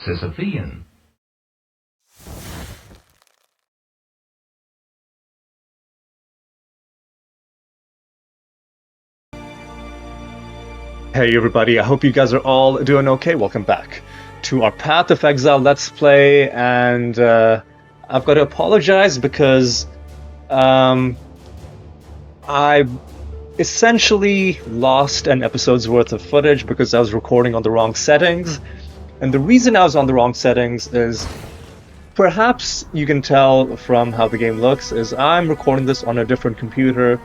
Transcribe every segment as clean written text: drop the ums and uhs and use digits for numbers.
Sisyphean. Hey everybody, I hope you guys are all doing okay. Welcome back to our Path of Exile Let's Play, and I've got to apologize because I essentially lost an episode's worth of footage because I was recording on the wrong settings. And the reason I was on the wrong settings is, perhaps you can tell from how the game looks, is I'm recording this on a different computer.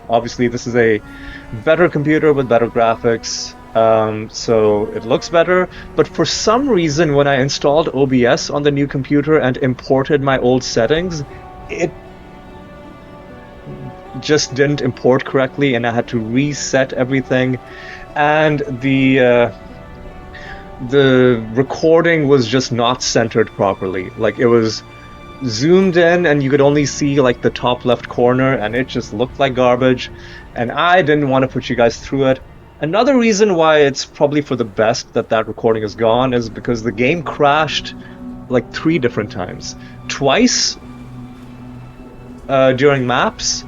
Obviously, this is a better computer with better graphics, so it looks better. But for some reason, when I installed OBS on the new computer and imported my old settings, it just didn't import correctly, and I had to reset everything. And the recording was just not centered properly. Like, it was zoomed in and you could only see like the top left corner, and it just looked like garbage, and I didn't want to put you guys through it. Another reason why it's probably for the best that that recording is gone is because the game crashed like 3 different times. Twice during maps,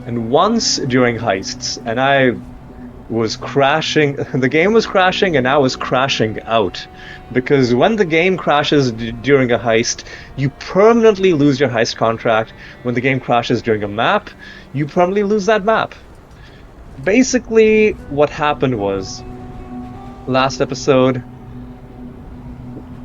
and once during heists, and I was crashing. The game was crashing and I was crashing out, because when the game crashes during a heist, you permanently lose your heist contract. When the game crashes during a map, you permanently lose that map. Basically, what happened was, last episode,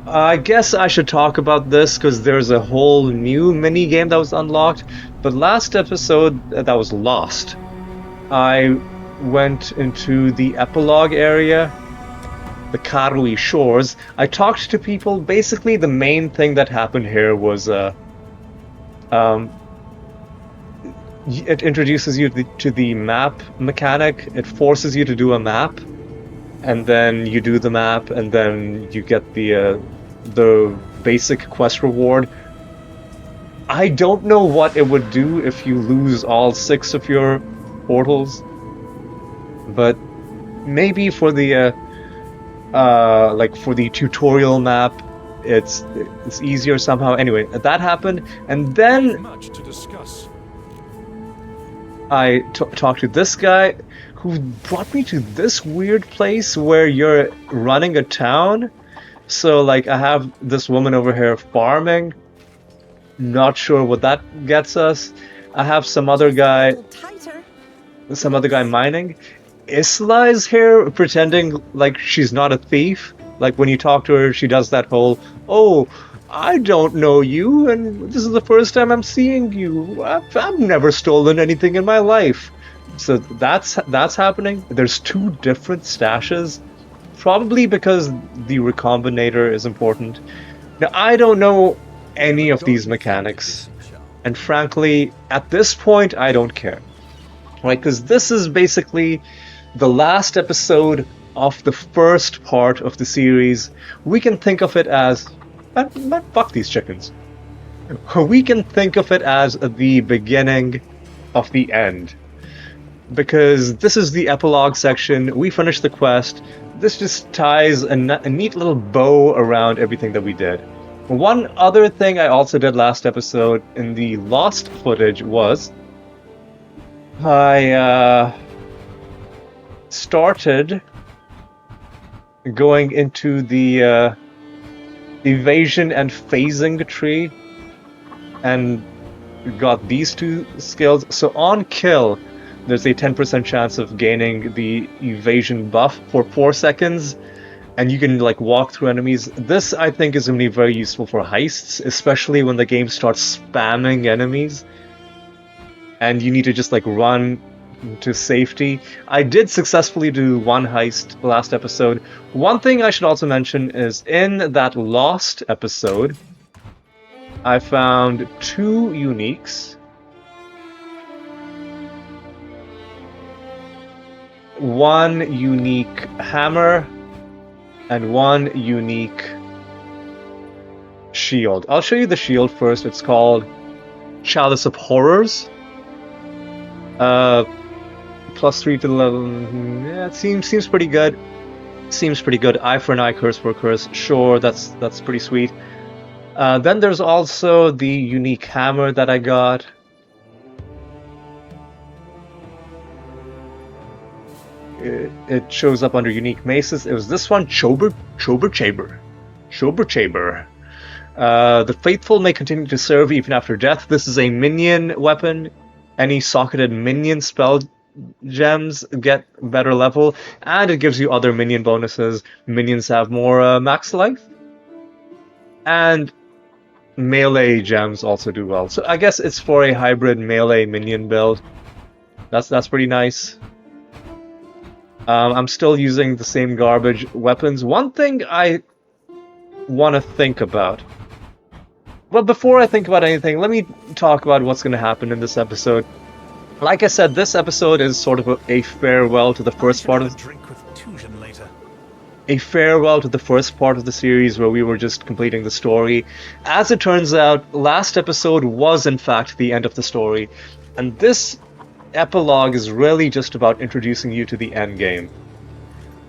I guess I should talk about this because there's a whole new mini game that was unlocked, but last episode that was lost. I went into the epilogue area, the Karui Shores. I talked to people. Basically, the main thing that happened here was it introduces you to the map mechanic. It forces you to do a map, and then you do the map, and then you get the basic quest reward. I don't know what it would do if you lose all 6 of your portals, but maybe for the like for the tutorial map, it's easier somehow. Anyway, that happened, and then much to discuss. I talked to this guy who brought me to this weird place where you're running a town. So like, I have this woman over here farming. Not sure what that gets us. I have some other guy mining. Isla is here pretending like she's not a thief. Like, when you talk to her, she does that whole, "Oh, I don't know you, and this is the first time I'm seeing you. I've never stolen anything in my life." So that's happening. There's 2 different stashes, probably because the recombinator is important. Now, I don't know any of these mechanics, and frankly, at this point, I don't care. Right, because this is basically the last episode of the first part of the series. We can think of it as, fuck these chickens. We can think of it as the beginning of the end, because this is the epilogue section. We finished the quest. This just ties a neat little bow around everything that we did. One other thing I also did last episode in the lost footage was I started going into the evasion and phasing tree and got these 2 skills. So on kill, there's a 10% chance of gaining the evasion buff for 4 seconds, and you can like walk through enemies. This, I think, is going to be very useful for heists, especially when the game starts spamming enemies and you need to just like run to safety. I did successfully do 1 heist last episode. One thing I should also mention is, in that lost episode, I found 2 uniques. One unique hammer and 1 unique shield. I'll show you the shield first. It's called Chalice of Horrors. +3 to the level. Yeah, it seems pretty good. Seems pretty good. Eye for an eye, curse for a curse. Sure, that's pretty sweet. Then there's also the unique hammer that I got. It shows up under unique maces. It was this one, Chober Chamber. The faithful may continue to serve even after death. This is a minion weapon. Any socketed minion spell gems get better level, and it gives you other minion bonuses. Minions have more max life, and melee gems also do well. So I guess it's for a hybrid melee minion build. That's pretty nice. I'm still using the same garbage weapons. One thing I want to think about. But before I think about anything, let me talk about what's going to happen in this episode. Like I said, this episode is sort of a farewell to the first part of the series where we were just completing the story. As it turns out, last episode was in fact the end of the story, and this epilogue is really just about introducing you to the endgame.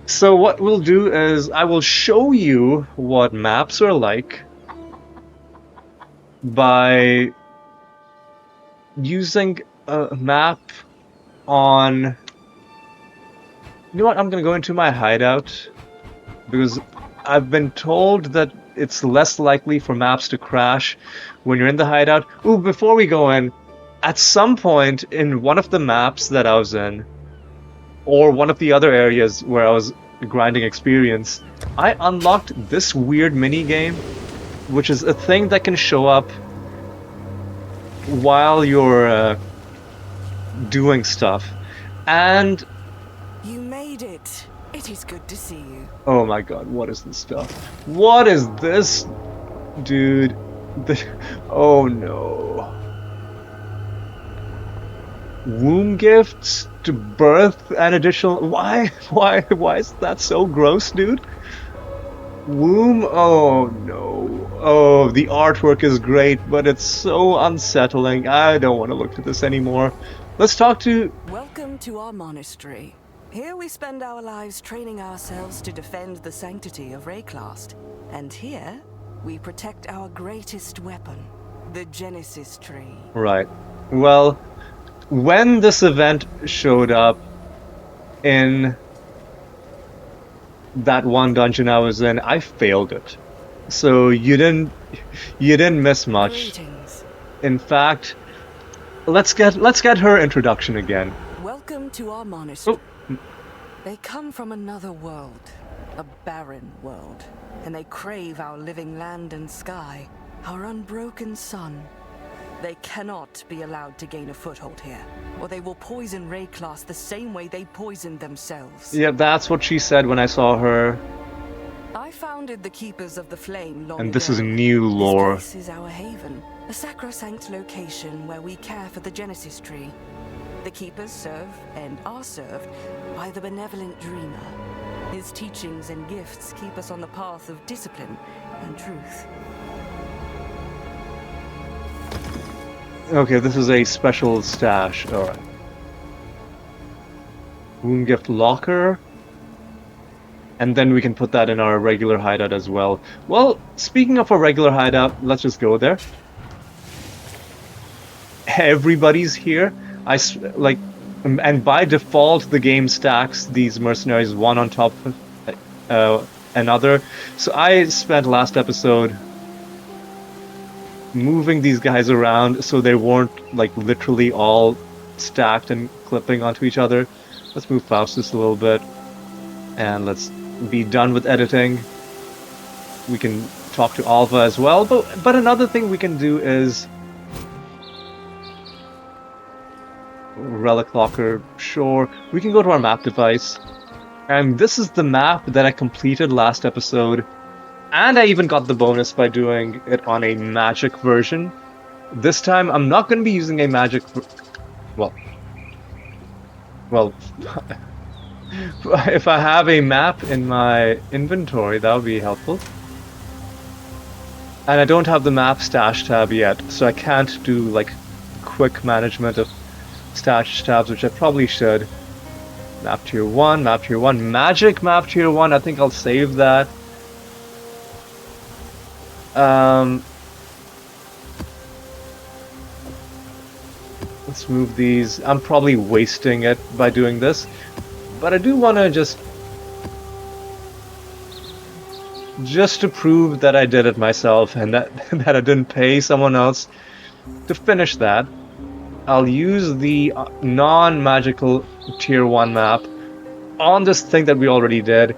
So what we'll do is I will show you what maps are like by using a map on... You know what, I'm gonna go into my hideout, because I've been told that it's less likely for maps to crash when you're in the hideout. Ooh, before we go in, at some point in one of the maps that I was in, or one of the other areas where I was grinding experience, I unlocked this weird mini-game, which is a thing that can show up while you're doing stuff. And... You made it. It is good to see you. Oh my god, what is this stuff? What is this? Dude. Oh no. Womb gifts to birth and additional... Why is that so gross, dude? Womb? Oh no. Oh, the artwork is great, but it's so unsettling. I don't want to look at this anymore. Let's talk to... Welcome to our monastery. Here we spend our lives training ourselves to defend the sanctity of Rayclast. And here, we protect our greatest weapon, the Genesis Tree. Right. Well... When this event showed up in that one dungeon I was in, I failed it. So you didn't miss much. Greetings. In fact, let's get her introduction again. Welcome to our monastery. Oh. They come from another world, a barren world, and they crave our living land and sky, our unbroken sun. They cannot be allowed to gain a foothold here, or they will poison Rayclast the same way they poisoned themselves. Yeah, that's what she said when I saw her. I founded the Keepers of the Flame long And this ago. is new lore. This place is our haven, a sacrosanct location where we care for the Genesis Tree. The Keepers serve, and are served, by the benevolent Dreamer. His teachings and gifts keep us on the path of discipline and truth. Okay, this is a special stash. Alright. Wound gift locker. And then we can put that in our regular hideout as well. Well, speaking of a regular hideout, let's just go there. Everybody's here. And by default, the game stacks these mercenaries one on top of another. So I spent last episode moving these guys around so they weren't like literally all stacked and clipping onto each other. Let's move Faustus a little bit, and let's be done with editing. We can talk to Alva as well, but another thing we can do is relic locker. Sure, we can go to our map device, and this is the map that I completed last episode. And I even got the bonus by doing it on a magic version. This time, I'm not going to be using a magic... Well, if I have a map in my inventory, that would be helpful. And I don't have the map stash tab yet, so I can't do, like, quick management of stash tabs, which I probably should. Map tier 1, map tier 1, magic map tier 1. I think I'll save that. Let's move these. I'm probably wasting it by doing this, but I do want to just to prove that I did it myself and that that I didn't pay someone else to finish that. I'll use the non-magical tier 1 map on this thing that we already did.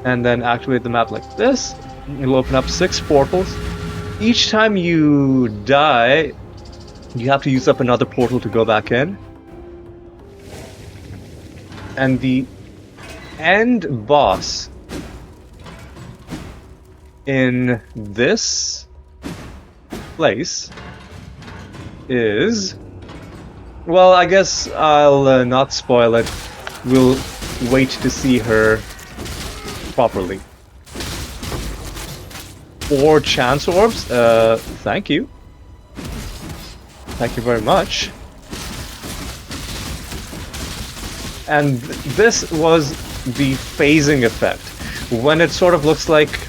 And then activate the map like this. It'll open up 6 portals. Each time you die, you have to use up another portal to go back in. And the end boss in this place is... Well, I guess I'll not spoil it. We'll wait to see her properly. 4 chance orbs? Thank you. Thank you very much. And this was the phasing effect. When it sort of looks like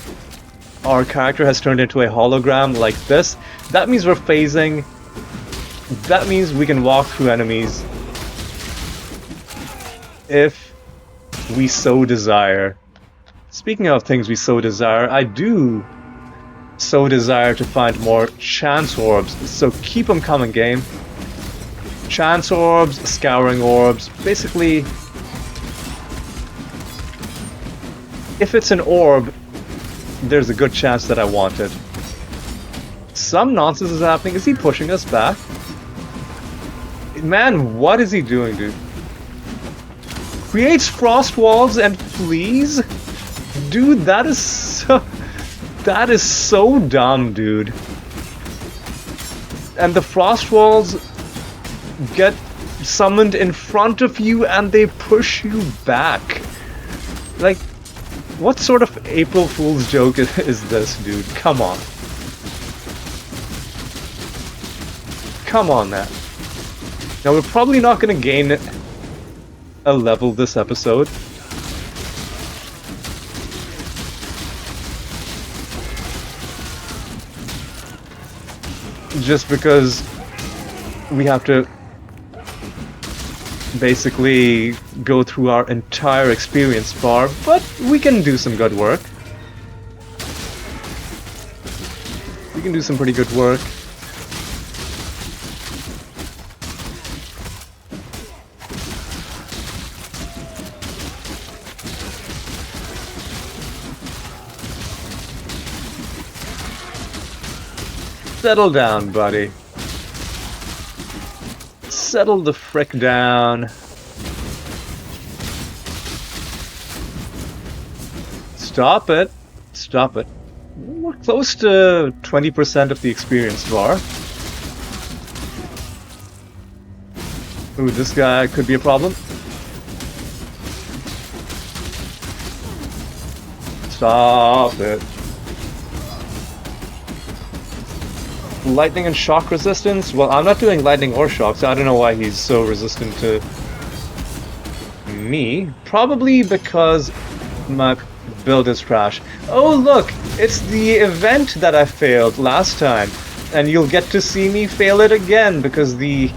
our character has turned into a hologram like this, that means we're phasing. That means we can walk through enemies if we so desire. Speaking of things we so desire, I do so desire to find more chance orbs, so keep them coming, game. Chance orbs, scouring orbs, basically, if it's an orb, there's a good chance that I want it. Some nonsense is happening. Is he pushing us back? Man, what is he doing, dude? Creates frost walls and flees? Dude, that is so dumb, dude. And the frost walls get summoned in front of you and they push you back. Like, what sort of April Fool's joke is this, dude? Come on. Come on, man. Now, we're probably not going to gain a level this episode. Just because we have to basically go through our entire experience bar, but we can do some good work. We can do some pretty good work. Settle down, buddy. Settle the frick down. Stop it. Stop it. We're close to 20% of the experience bar. Ooh, this guy could be a problem. Stop it. Lightning and shock resistance? Well, I'm not doing lightning or shock, so I don't know why he's so resistant to me. Probably because my build is trash. Oh look! It's the event that I failed last time. And you'll get to see me fail it again because the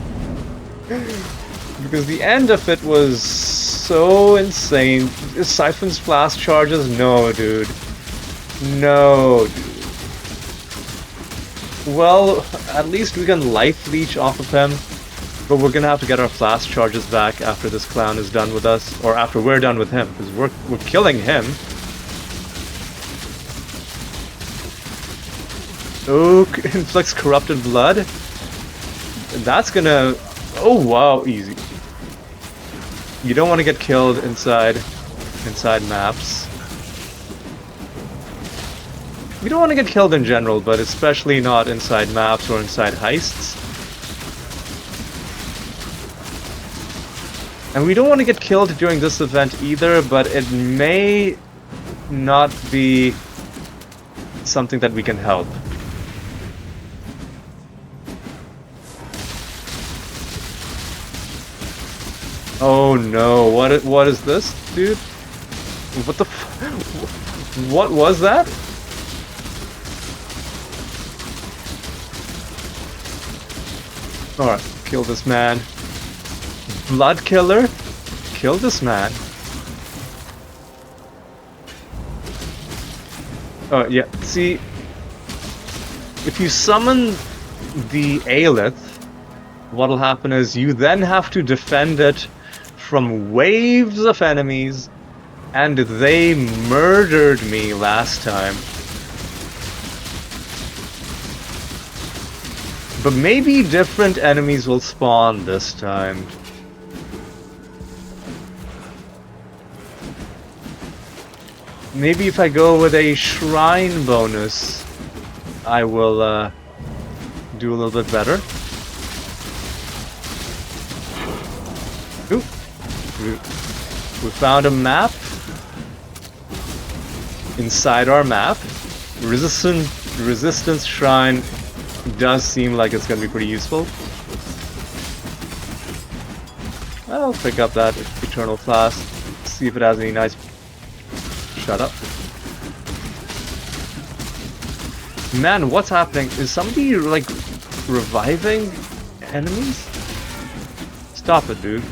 end of it was so insane. Siphon's blast charges? No, dude. No, dude. Well, at least we can life leech off of him, but we're gonna have to get our flask charges back after this clown is done with us, or after we're done with him, because we're killing him. Oh, inflicts corrupted blood. That's gonna... Oh wow, easy. You don't want to get killed inside maps. You don't want to get killed in general, but especially not inside maps or inside heists. And we don't want to get killed during this event either, but it may not be something that we can help. Oh no, what is this, dude? What the what was that? Alright, kill this man. Blood killer? Kill this man. Oh yeah, see, if you summon the Aelith, what'll happen is you then have to defend it from waves of enemies, and they murdered me last time. But maybe different enemies will spawn this time. Maybe if I go with a shrine bonus, I will do a little bit better. Ooh. We found a map. Inside our map, resistance shrine does seem like it's gonna be pretty useful. I'll pick up that eternal flask, see if it has any nice. Shut up. Man, what's happening? Is somebody like reviving enemies? Stop it, dude.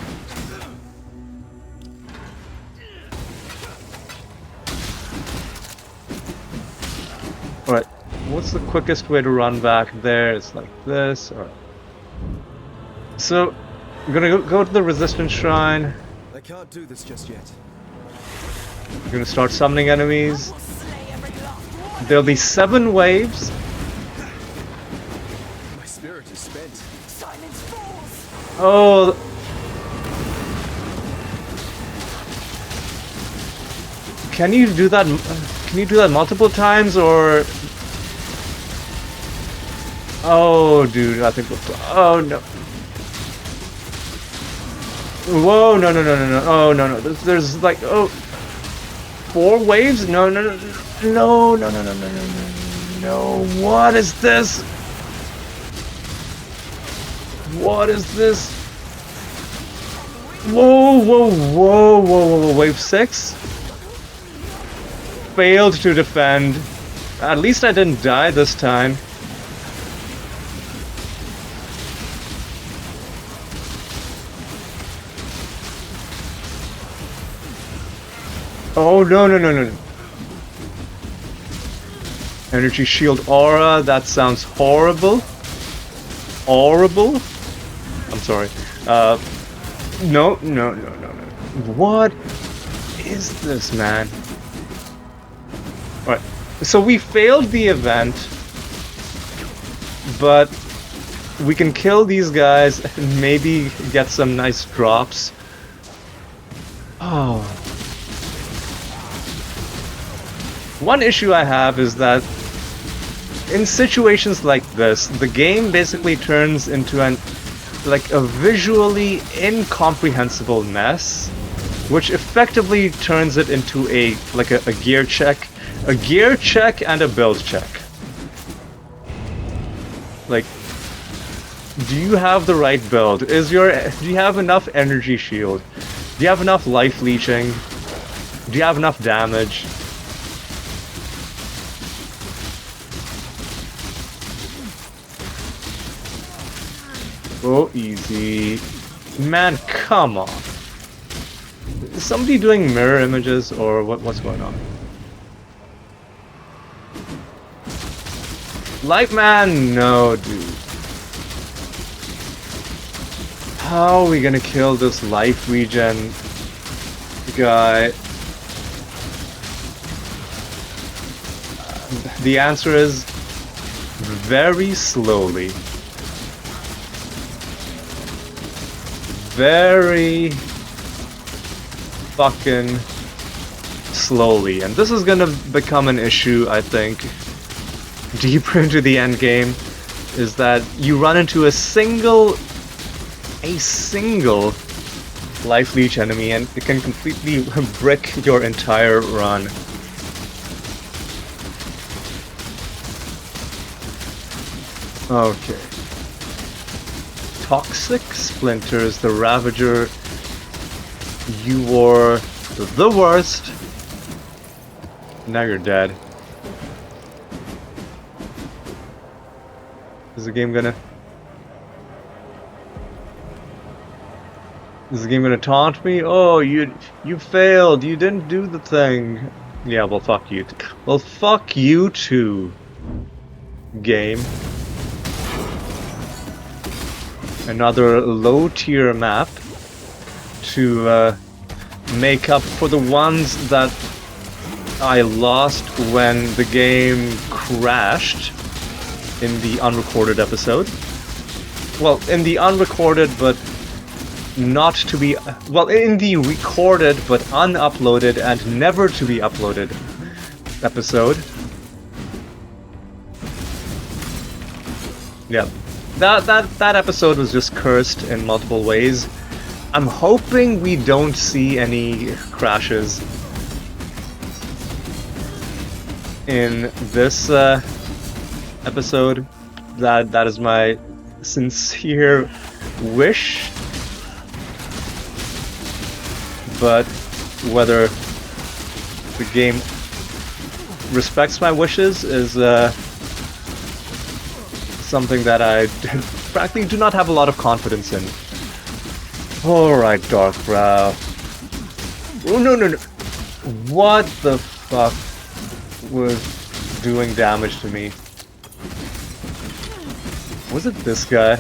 Alright, what's the quickest way to run back there? It's like this. Alright. So, I'm gonna go to the resistance shrine. I can't do this just yet. I'm gonna start summoning enemies. There'll be 7 waves. My spirit is spent. Silence falls. Oh. Can you do that? Can you do that multiple times, or? Oh, dude, I think. Oh no. Whoa! No! Oh no! There's like 4 waves? No! What is this? What is this? Whoa! Wave 6? Failed to defend. At least I didn't die this time. Oh no! Energy shield aura, that sounds horrible. Horrible? I'm sorry. No. What is this, man? Alright, so we failed the event, but we can kill these guys and maybe get some nice drops. Oh. One issue I have is that in situations like this, the game basically turns into a visually incomprehensible mess, which effectively turns it into a gear check. A gear check and a build check. Like, do you have the right build? Do you have enough energy shield? Do you have enough life leeching? Do you have enough damage? Oh, easy. Man, come on. Is somebody doing mirror images or what's going on? Lightman, no, dude. How are we gonna kill this life regen guy? The answer is very slowly. Very fucking slowly. And this is gonna become an issue, I think, deeper into the end game, is that you run into a single life leech enemy and it can completely brick your entire run. Okay. Toxic splinters, the Ravager You were the worst. Now you're dead. Is the game gonna... Is the game gonna taunt me? Oh, you failed. You didn't do the thing. Yeah, well, fuck you. Well, fuck you too, game. Another low-tier map to make up for the ones that I lost when the game crashed in the unrecorded episode. Well, in the unrecorded but not to be... Well, in the recorded but unuploaded and never to be uploaded episode. Yeah. That episode was just cursed in multiple ways. I'm hoping we don't see any crashes in this episode. That is my sincere wish. But whether the game respects my wishes is something that I frankly do not have a lot of confidence in. Alright, Darkbrow. Oh, no. What the fuck was doing damage to me? Was it this guy?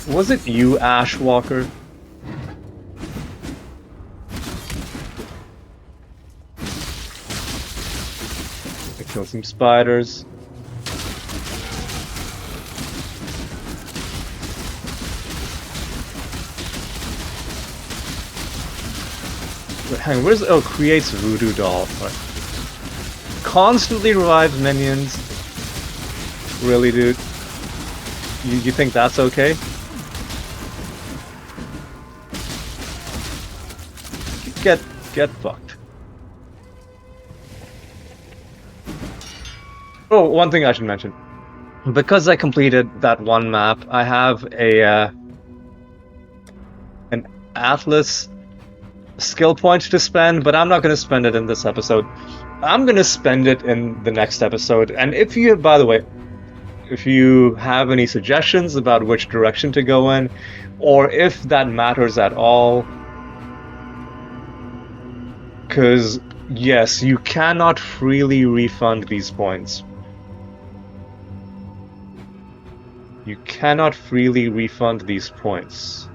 Was it you, Ashwalker? I killed some spiders. Wait, hang on, where's... Oh, creates voodoo doll. Right. Constantly revives minions. Really, dude? You think that's okay? Get fucked. Oh, one thing I should mention. Because I completed that one map, I have a an Atlas skill point to spend, but I'm not going to spend it in this episode. I'm going to spend it in the next episode. And if you, by the way, if you have any suggestions about which direction to go in, or if that matters at all, because, yes, you cannot freely refund these points. You cannot freely refund these points.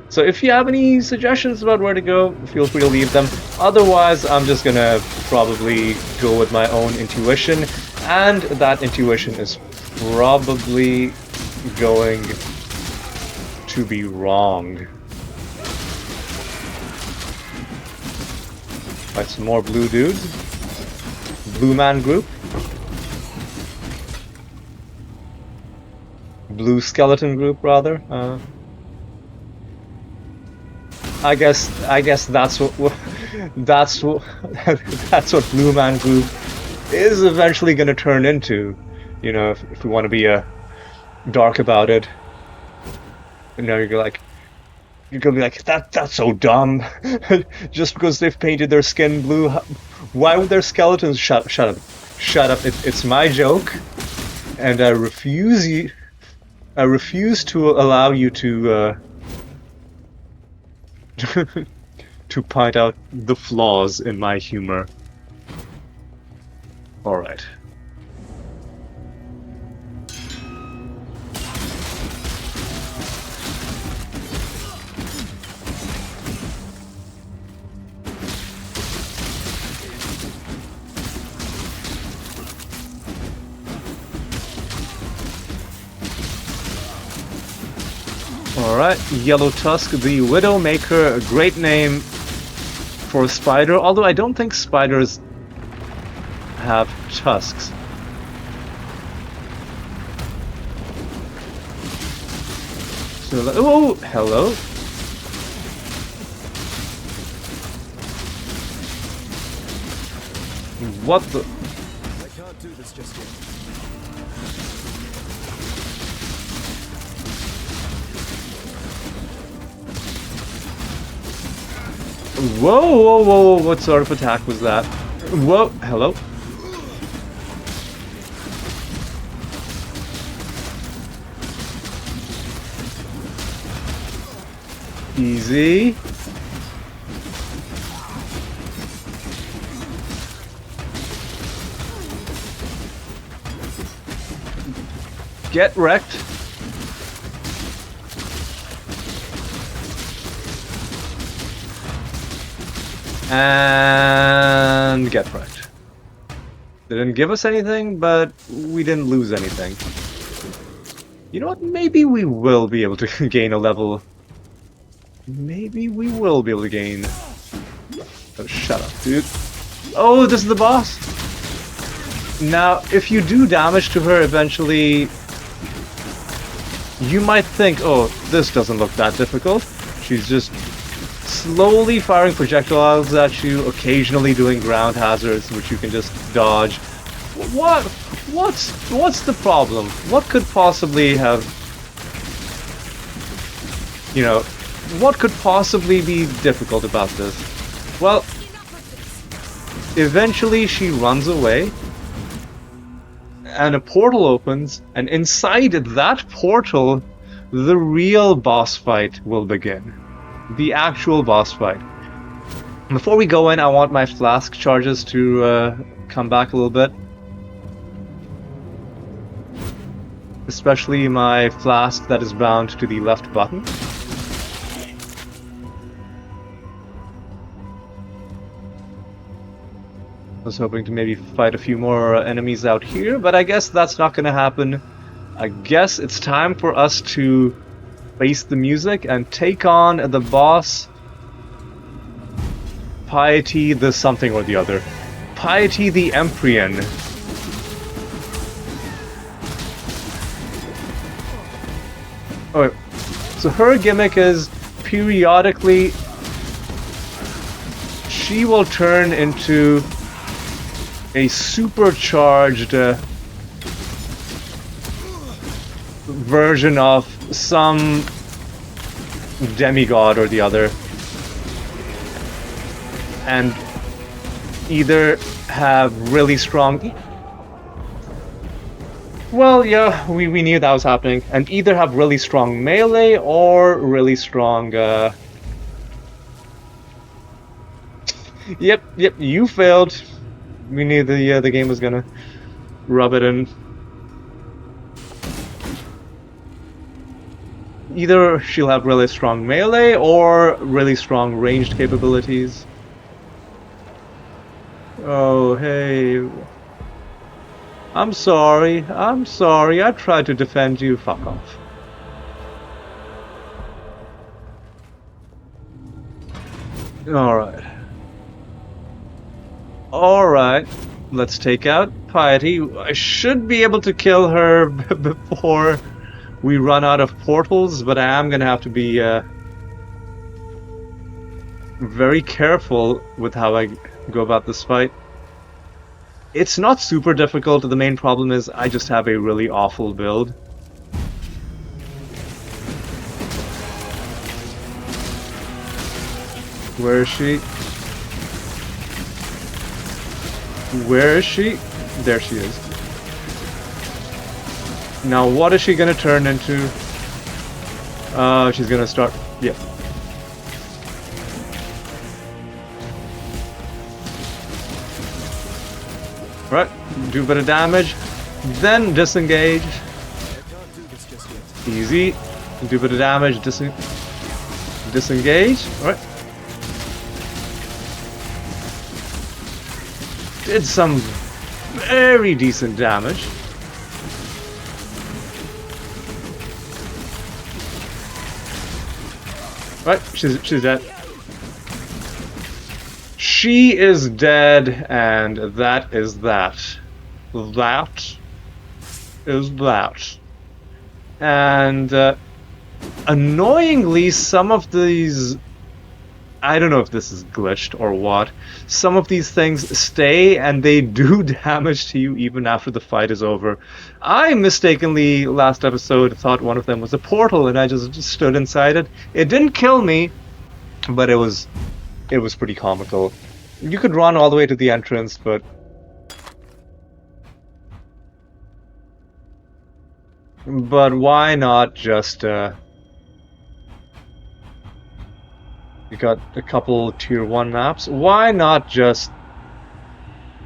So if you have any suggestions about where to go, feel free to leave them. Otherwise, I'm just gonna probably go with my own intuition, and that intuition is probably going to be wrong. Right, some more blue dudes. Blue man group. Blue skeleton group, rather. I guess that's what that's what Blue Man Group is eventually going to turn into. You know, if we want to be dark about it. You know, you're gonna be like, that's so dumb. Just because they've painted their skin blue, why would their skeletons shut up? It's my joke, and I refuse to allow you to to point out the flaws in my humor. All right. Alright, Yellow Tusk, the Widowmaker, a great name for a spider, although I don't think spiders have tusks. So, oh, hello. What the? I can't do this just yet. Whoa, whoa, whoa, what sort of attack was that? Whoa, hello? Easy. Get wrecked. And get wrecked. They didn't give us anything, but we didn't lose anything. You know what? Maybe we will be able to gain a level. Maybe we will be able to gain... Oh, shut up, dude. Oh, this is the boss? Now, if you do damage to her eventually, you might think, oh, this doesn't look that difficult. She's just slowly firing projectiles at you, occasionally doing ground hazards, which you can just dodge. What's the problem? What could possibly have... You know, what could possibly be difficult about this? Well, eventually she runs away, and a portal opens, and inside that portal, the real boss fight will begin. The actual boss fight. Before we go in, I want my flask charges to come back a little bit. Especially my flask that is bound to the left button. I was hoping to maybe fight a few more enemies out here, but I guess that's not going to happen. I guess it's time for us to face the music and take on the boss. Piety the something or the other. Piety the Emprian. Oh, so her gimmick is periodically she will turn into a supercharged version of some demigod or the other, and either have really strong... Well, yeah, we knew that was happening, and either have really strong melee or really strong... Yep, you failed. We knew the game was gonna rub it in. Either she'll have really strong melee or really strong ranged capabilities. Oh, hey. I'm sorry. I tried to defend you. Fuck off. Alright. Alright, let's take out Piety. I should be able to kill her before we run out of portals, but I am gonna have to be very careful with how I go about this fight. It's not super difficult. The main problem is I just have a really awful build. Where is she? Where is she? There she is. Now what is she gonna turn into? She's gonna start... Yep. Right, do a bit of damage, then disengage. I can't do this just yet. Easy. Do a bit of damage, disengage. Alright. Did some very decent damage. Right, she's dead. She is dead, and that is that. That is that. And annoyingly, some of these... I don't know if this is glitched or what. Some of these things stay and they do damage to you even after the fight is over. I mistakenly, last episode, thought one of them was a portal and I just stood inside it. It didn't kill me, but it was it was pretty comical. You could run all the way to the entrance, but why not just you got a couple tier 1 maps. Why not just...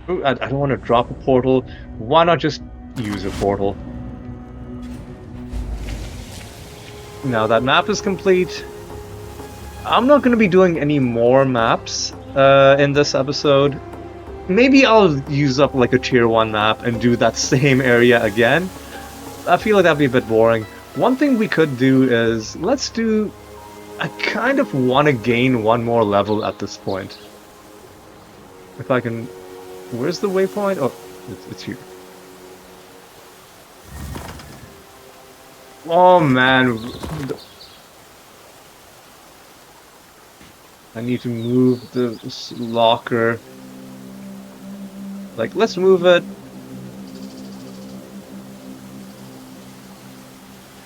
Ooh, I don't want to drop a portal. Why not just use a portal? Now that map is complete. I'm not going to be doing any more maps in this episode. Maybe I'll use up like a tier 1 map and do that same area again. I feel like that'd be a bit boring. One thing we could do is, let's do... I kind of want to gain one more level at this point. If I can... Where's the waypoint? Oh, it's here. Oh man. I need to move the locker. Like, let's move it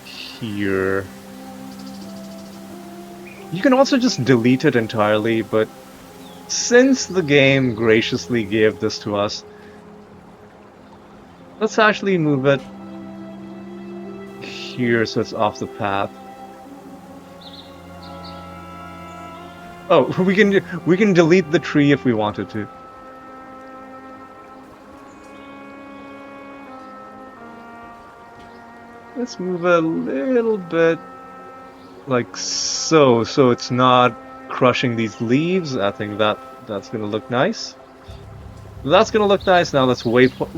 here. You can also just delete it entirely, but since the game graciously gave this to us, let's actually move it here so it's off the path. Oh, we can delete the tree if we wanted to. Let's move a little bit like so it's not crushing these leaves. I think that's gonna look nice. That's gonna look nice. Now let's wait for...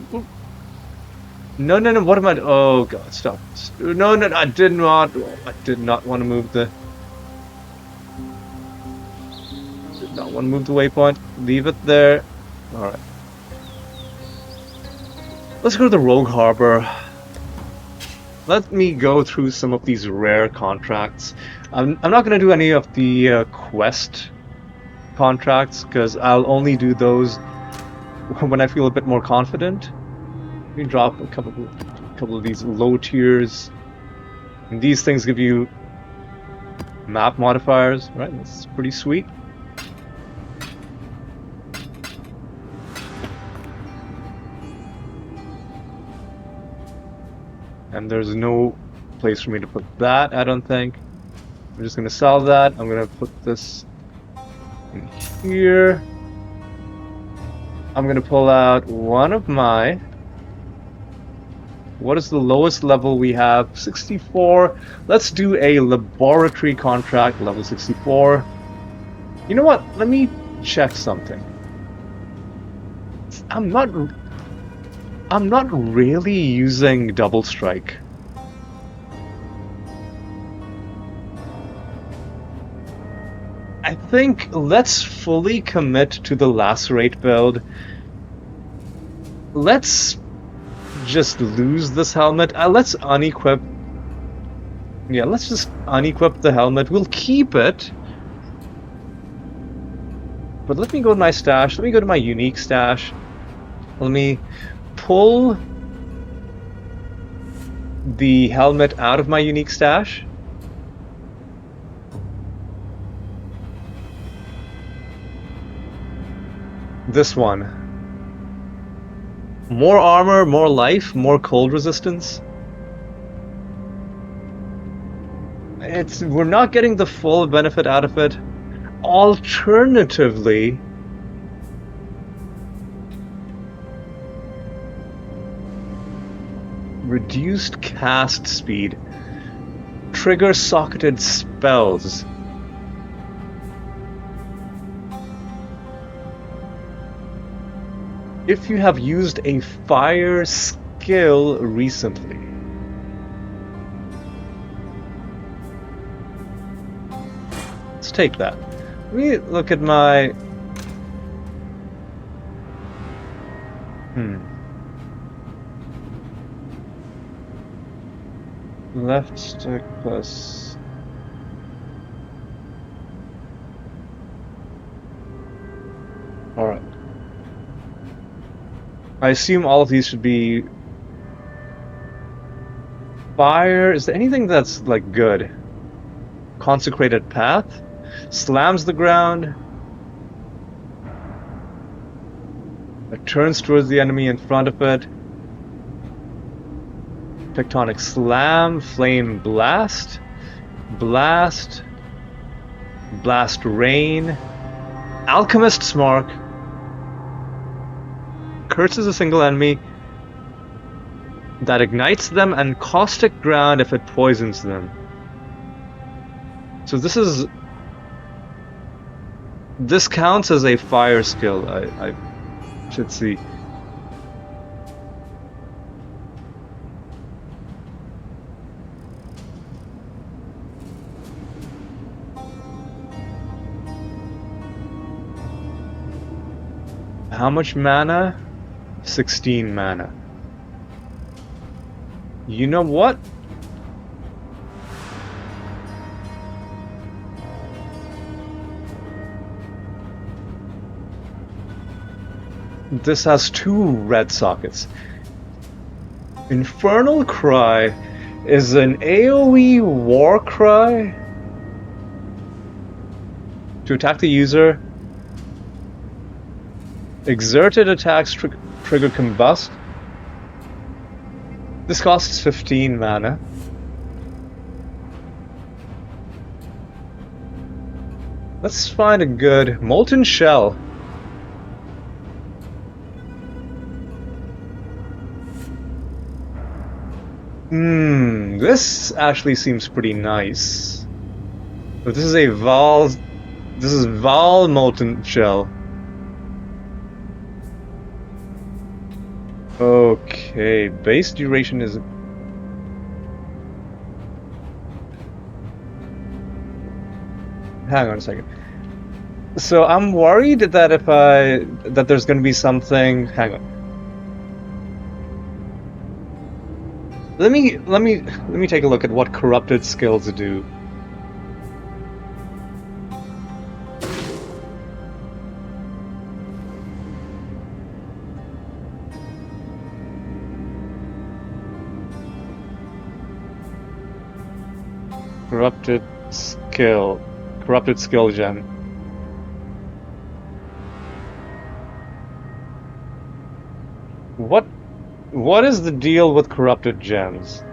No, what am I... Oh god, stop. No, I did not want to move the... Did not want to move the waypoint. Leave it there. Alright. Let's go to the Rogue Harbor. Let me go through some of these rare contracts. I'm not going to do any of the quest contracts, because I'll only do those when I feel a bit more confident. Let me drop a couple of these low tiers. And these things give you map modifiers, right? That's pretty sweet. And there's no place for me to put that, I don't think. I'm just going to sell that. I'm going to put this in here. I'm going to pull out one of my... What is the lowest level we have? 64. Let's do a laboratory contract, level 64. You know what? Let me check something. I'm not really using double strike. I think let's fully commit to the lacerate build. Let's just lose this helmet. Let's unequip. Yeah, let's just unequip the helmet. We'll keep it. But let me go to my stash. Let me go to my unique stash. Let me pull the helmet out of my unique stash. This one. More armor, more life, more cold resistance. We're not getting the full benefit out of it. Alternatively, reduced cast speed. Trigger socketed spells. If you have used a fire skill recently. Let's take that. Let me look at my... Left stick plus... Alright. I assume all of these should be... Fire... Is there anything that's, like, good? Consecrated Path? Slams the ground? It turns towards the enemy in front of it. Tectonic Slam, Flame Blast, Blast, Blast Rain, Alchemist's Mark, curses a single enemy that ignites them, and Caustic Ground if it poisons them. So this counts as a fire skill, I should see. How much mana? 16 mana. You know what? This has 2 red sockets. Infernal Cry is an AoE war cry to attack the user. Exerted attacks trigger combust. This costs 15 mana. Let's find a good Molten Shell. This actually seems pretty nice. But this is a Val. This is Val Molten Shell. Okay, base duration is. Hang on a second. So I'm worried that that there's going to be something. Hang on. Let me take a look at what corrupted skills do. Corrupted skill gem. What is the deal with corrupted gems?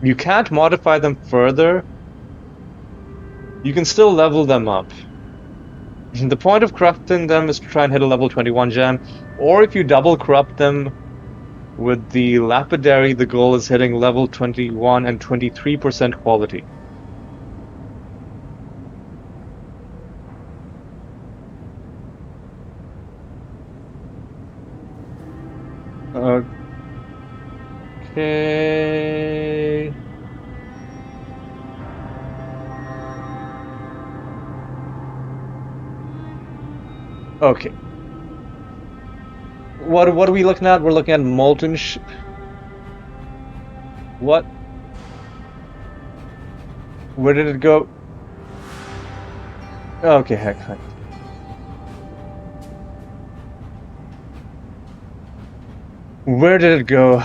You can't modify them further. You can still level them up. The point of corrupting them is to try and hit a level 21 gem, or if you double corrupt them with the lapidary, the goal is hitting level 21 and 23% quality. Okay. Okay. What are we looking at? We're looking at molten What? Where did it go? Okay, heck. Where did it go?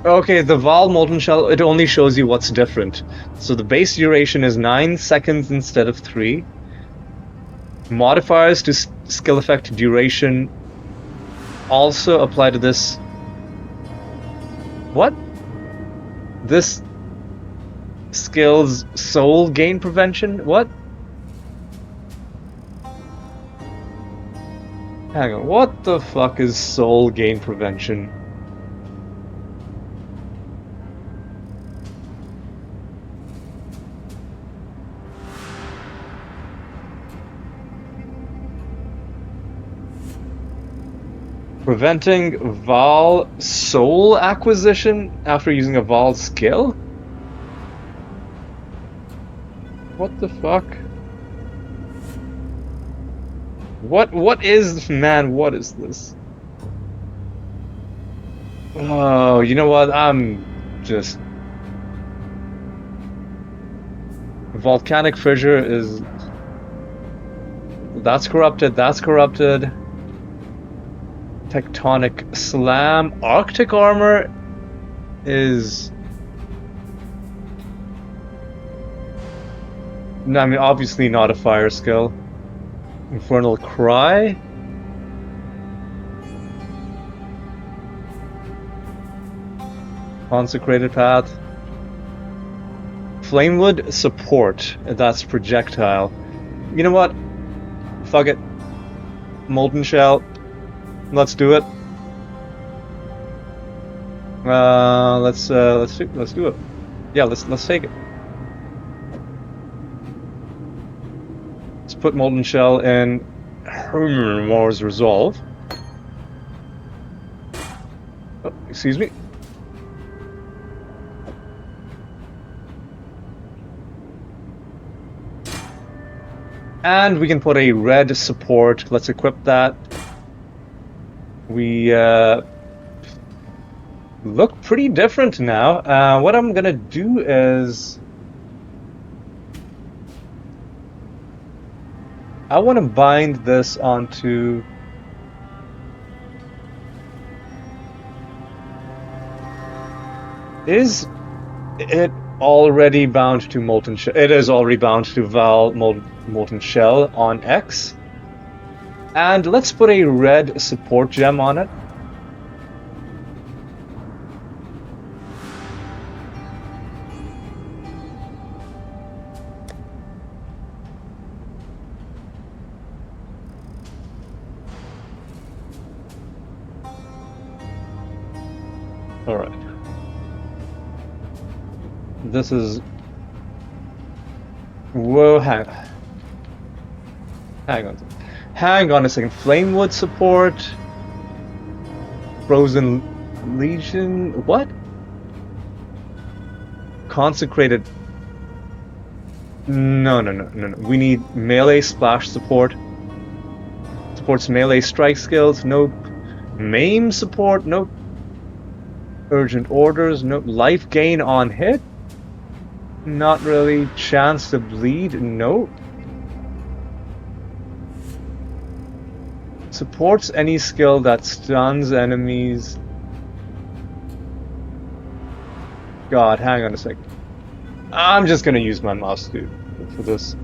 Okay, the Val Molten Shell, it only shows you what's different. So the base duration is 9 seconds instead of 3. Modifiers to skill effect duration also apply to this. What? This skill's soul gain prevention? What? Hang on, what the fuck is soul gain prevention? Preventing Val soul acquisition after using a Val skill? What the fuck? What is this? Oh, you know what? I'm just volcanic fissure is that's corrupted. Tectonic Slam. Arctic Armor is I mean, obviously not a fire skill. Infernal Cry? Consecrated Path. Flamewood Support. That's projectile. You know what? Fuck it. Molten Shell. Let's do it. Let's do it. Yeah, let's take it. Let's put Molten Shell in War's Resolve. Oh, excuse me. And we can put a red support. Let's equip that. We look pretty different now. What I'm gonna do is I want to bind this onto Is it already bound to Molten Shell? It is already bound to Molten Shell on X. And let's put a red support gem on it. Alright. This is... Whoa, hang on. Hang on a second. Flamewood support. Frozen Legion. What? Consecrated. No. We need melee splash support. Supports melee strike skills. Nope. Maim support. Nope. Urgent orders. Nope. Life gain on hit. Not really. Chance to bleed. Nope. Supports any skill that stuns enemies. God, hang on a sec. I'm just gonna use my mouse, dude, for this.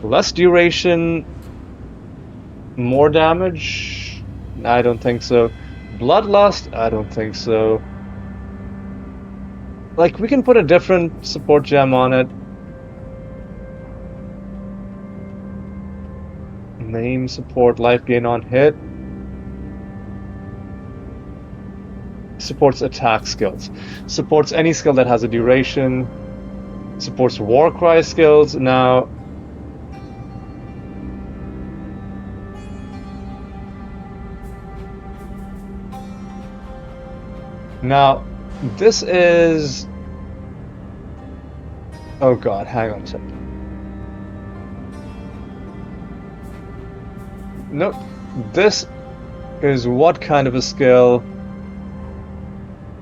Less duration, more damage? I don't think so. Bloodlust? I don't think so. Like, we can put a different support gem on it. Name support, life gain on hit. Supports attack skills. Supports any skill that has a duration. Supports Warcry skills. Now, this is... Oh god, hang on a second. Nope. This is what kind of a skill?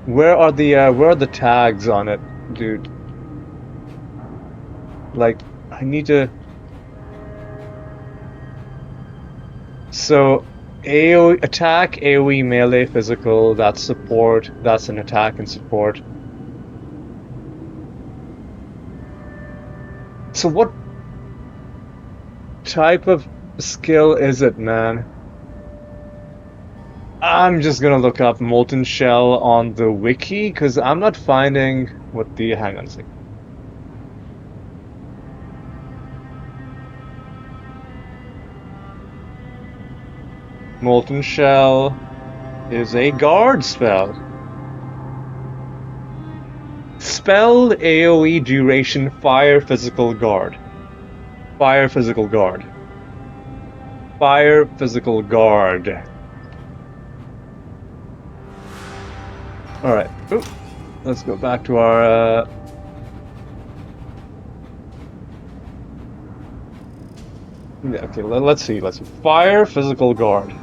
Where are the tags on it, dude? Like, I need to... So, AoE attack, AoE, melee, physical, that's support, that's an attack and support. So what type of skill is it, man? I'm just gonna look up Molten Shell on the wiki, because I'm not finding what the... Hang on a second. Molten Shell is a guard spell. Spell AoE duration fire physical guard. Fire physical guard. Fire physical guard. Alright. Let's go back to our yeah, okay, let's see. Fire physical guard.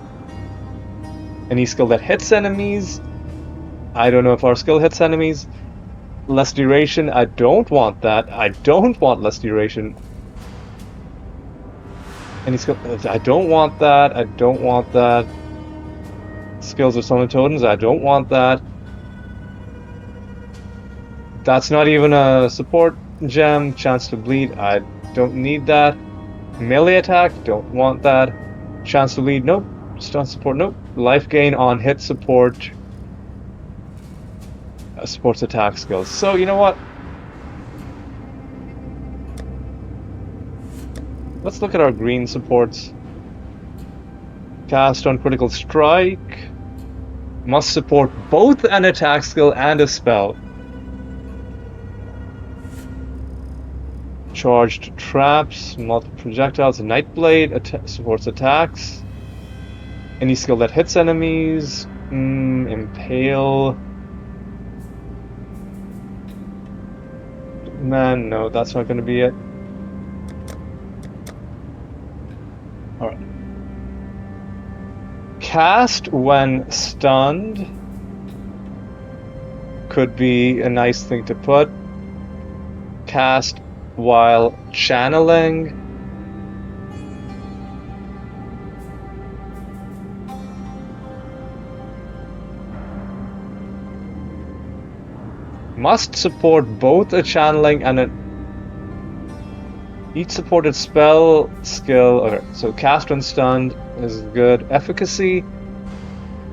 Any skill that hits enemies. I don't know if our skill hits enemies. Less duration. I don't want that. I don't want less duration. Any skill. I don't want that. I don't want that. Skills of summon totems. I don't want that. That's not even a support. gem, chance to bleed, I don't need that. Melee attack, don't want that. Chance to bleed, nope. Stun support, nope. Life gain on hit support. Supports attack skills. So, you know what? Let's look at our green supports. Cast on critical strike. Must support both an attack skill and a spell. Charged traps, multiple projectiles, Nightblade supports attacks. Any skill that hits enemies. Impale. Man, no, that's not going to be it. Alright. Cast when stunned could be a nice thing to put. Cast while channeling. Must support both a channeling and a... Each supported spell skill. Okay, so cast when stunned is good. Efficacy.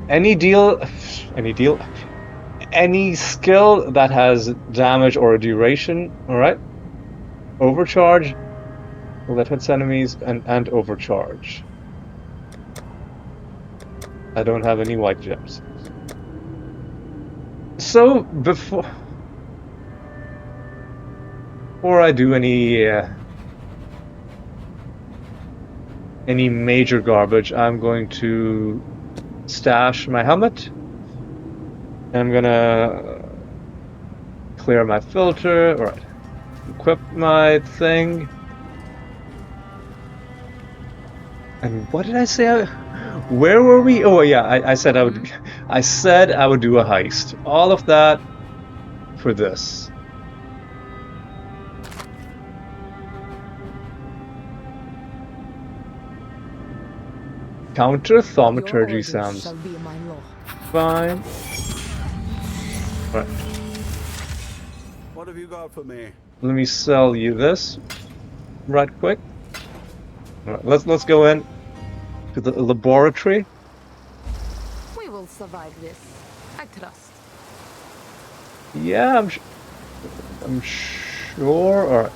Any skill that has damage or a duration. Alright. Overcharge. Well, that hits enemies and overcharge. I don't have any white gems. So before I do any major garbage, I'm going to stash my helmet. I'm gonna clear my filter. All right, equip my thing. And what did I say? Where were we? Oh yeah, I said I would. I said I would do a heist. All of that for this. Counter thaumaturgy sounds fine. Right. What have you got for me? Let me sell you this right quick. Right, let's go in to the laboratory. We will survive this. I trust. Yeah, I'm sure.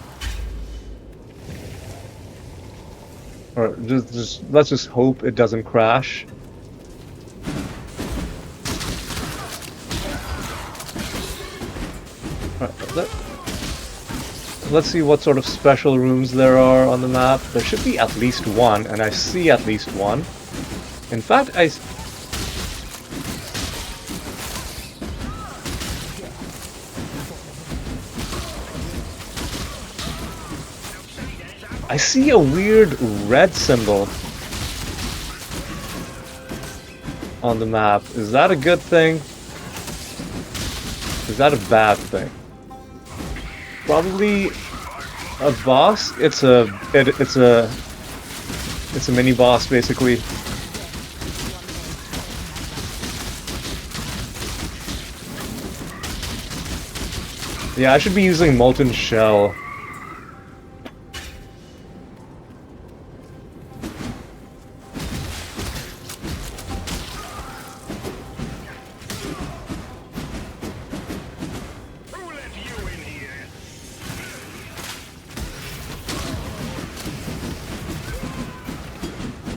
All right, just let's just hope it doesn't crash. All right, let's see what sort of special rooms there are on the map. There should be at least one, and I see at least one. In fact, I see a weird red symbol on the map. Is that a good thing? Is that a bad thing? Probably a boss. It's a mini boss basically. Yeah, I should be using Molten Shell.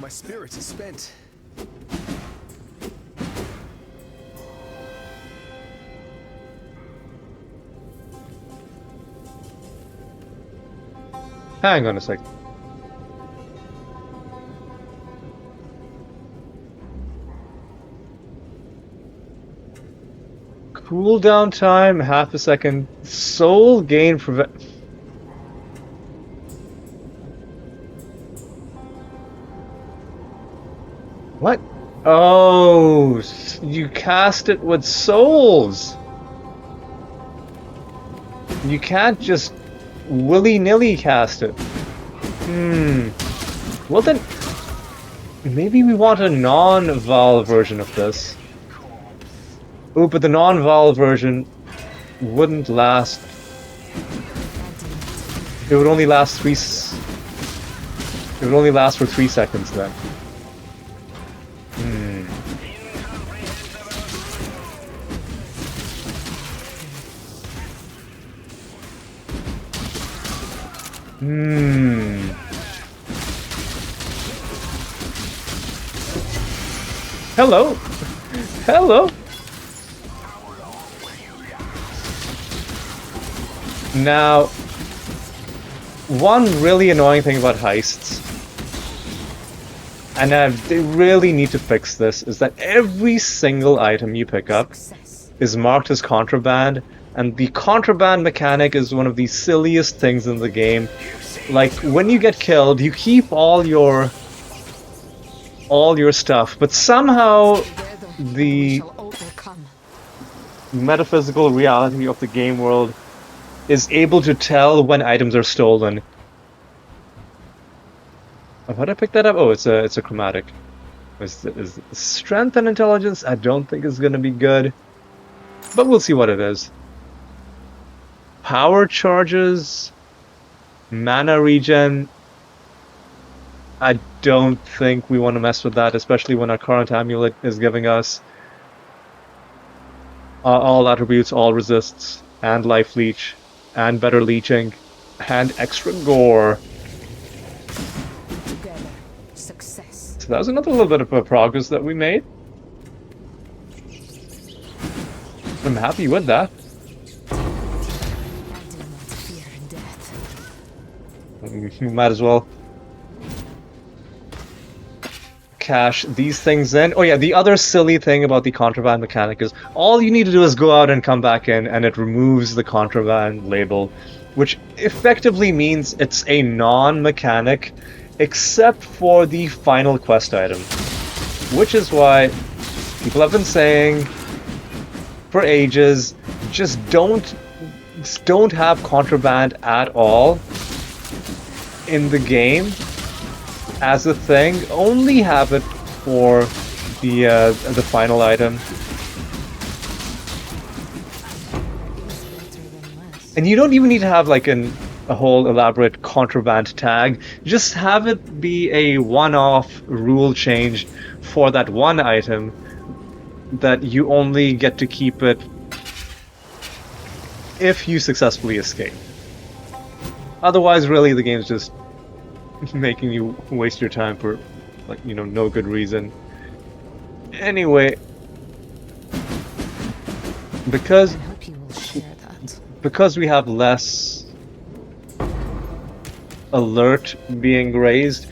My spirit is spent. Hang on a sec. Cooldown time, half a second. Soul gain prevent. What? Oh, you cast it with souls. You can't just willy-nilly cast it. Well then, maybe we want a non-Val version of this. Oh, but the non-Val version wouldn't last It would only last it would only last for 3 seconds then. Hello. Hello. Now, one really annoying thing about heists, and they really need to fix this, is that every single item you pick up is marked as contraband, and the contraband mechanic is one of the silliest things in the game. Like, when you get killed, you keep all your stuff, but somehow the metaphysical reality of the game world is able to tell when items are stolen. Oh, how did I pick that up? Oh, it's a chromatic. Is strength and intelligence? I don't think is gonna be good, but we'll see what it is. Power charges, mana regen. I don't think we want to mess with that, especially when our current amulet is giving us all attributes, all resists, and life leech, and better leeching, and extra gore. Together, success. So that was another little bit of progress that we made. I'm happy with that. I do not fear death. We might as well cash these things in. Oh yeah, the other silly thing about the contraband mechanic is all you need to do is go out and come back in and it removes the contraband label, which effectively means it's a non-mechanic except for the final quest item, which is why people have been saying for ages, just don't have contraband at all in the game as a thing. Only have it for the final item. And you don't even need to have like a whole elaborate contraband tag. Just have it be a one-off rule change for that one item that you only get to keep it if you successfully escape. Otherwise, really, the game's just making you waste your time for, like, you know, no good reason. Anyway, because I hope you will share that. because we have less alert being raised,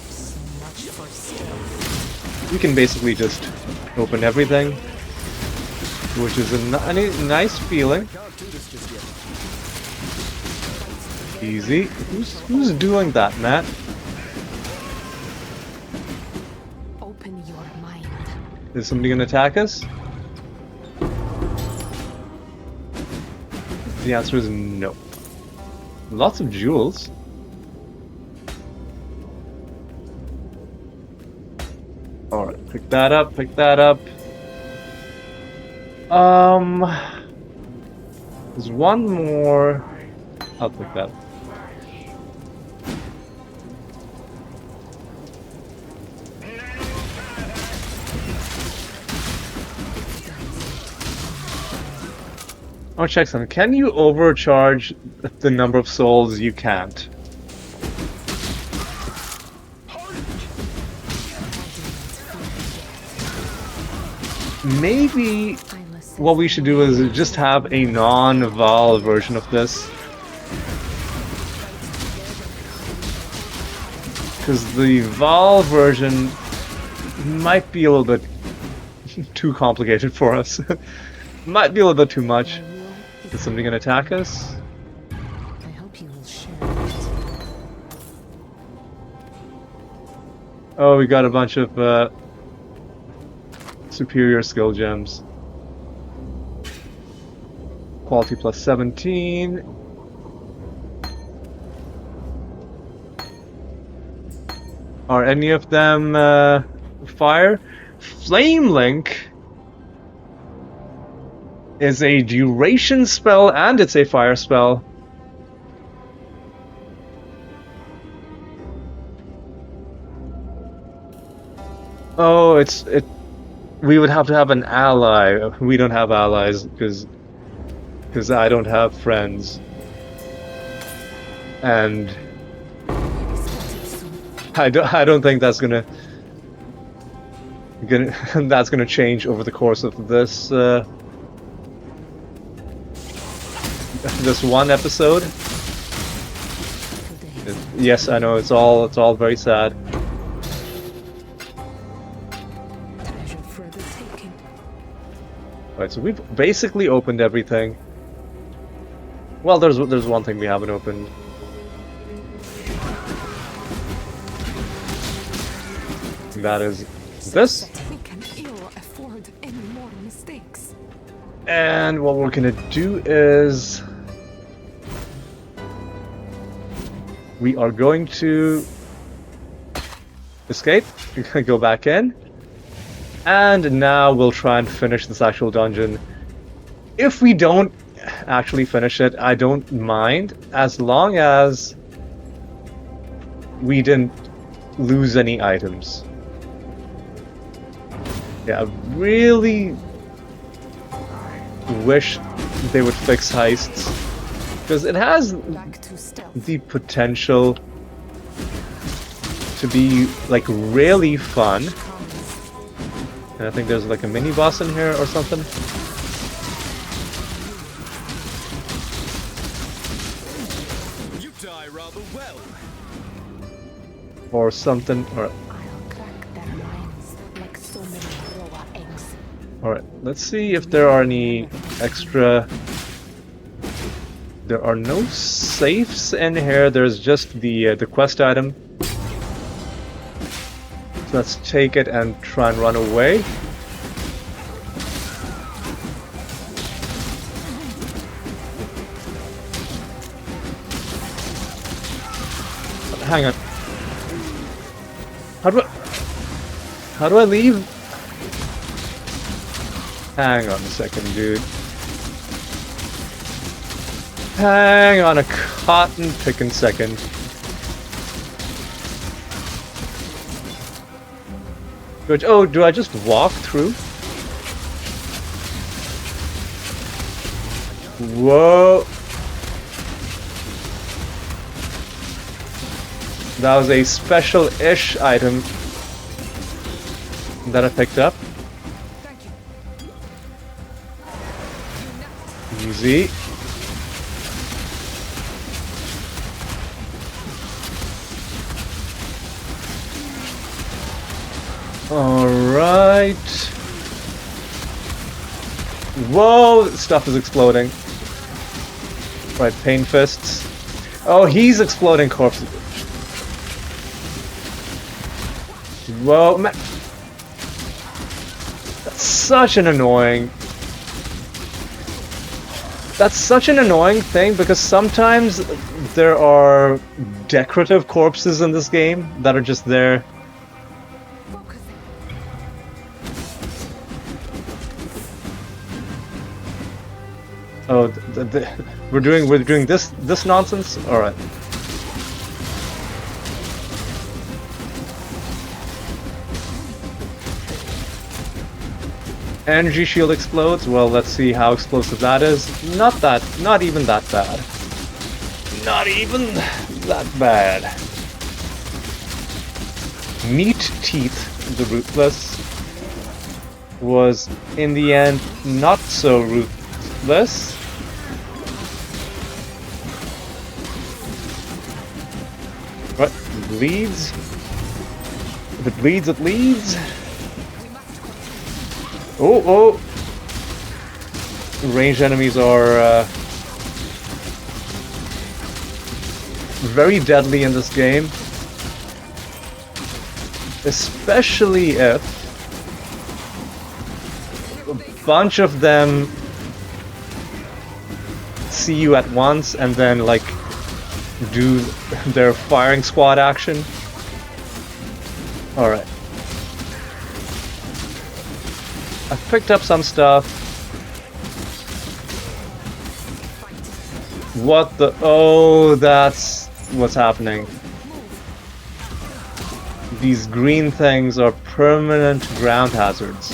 So much for skill. we can basically just open everything, which is a nice feeling. Can't do this just yet. Easy. Who's doing that, Matt? Open your mind. Is somebody gonna attack us? The answer is no. Lots of jewels. Alright, pick that up, pick that up. There's one more. I'll pick that. I'll check something. Can you overcharge the number of souls you can't? Maybe what we should do is just have a non-Val version of this. Because the Val version might be a little bit too complicated for us. Might be a little bit too much. Is somebody gonna attack us? I hope you will share it. Oh, we got a bunch of superior skill gems. Quality plus 17. Are any of them fire? Flame Link is a duration spell and it's a fire spell. Oh, it. We would have to have an ally. We don't have allies because I don't have friends, and I don't think that's gonna that's gonna change over the course of this this one episode. Yes, I know it's all very sad. Treasure for the taking. Right, so we've basically opened everything. Well, there's one thing we haven't opened. That is this. We can ill afford any more mistakes. And what we're gonna do is we are going to escape, go back in, and now we'll try and finish this actual dungeon. If we don't actually finish it, I don't mind, as long as we didn't lose any items. Yeah, I really wish they would fix heists, because it has Back to stealth. the potential to be like really fun. And I think there's like a mini boss in here or something. You die rather well. Or something. I'll crack their minds like so many raw eggs. Alright, let's see if there are any extra. There are no safes in here, there's just the quest item. So let's take it and try and run away. Hang on. How do I leave? Hang on a second, dude. Hang on a cotton picking second. Which, oh, do I just walk through? Whoa. That was a special-ish item that I picked up. Easy. Alright. Whoa, stuff is exploding. Right, pain fists. Oh, he's exploding corpses. Whoa, man. That's such an annoying... That's such an annoying thing, because sometimes there are decorative corpses in this game that are just there. Oh, we're doing this nonsense. All right. Energy shield explodes. Well, let's see how explosive that is. Not even that bad. Not even that bad. Meat Teeth, the Ruthless, was in the end not so ruthless. What? Bleeds? If it bleeds, it leads. Oh! Ranged enemies are very deadly in this game. Especially if a bunch of them see you at once and then, like, do their firing squad action. Alright. I've picked up some stuff. What the... Oh, that's what's happening. These green things are permanent ground hazards.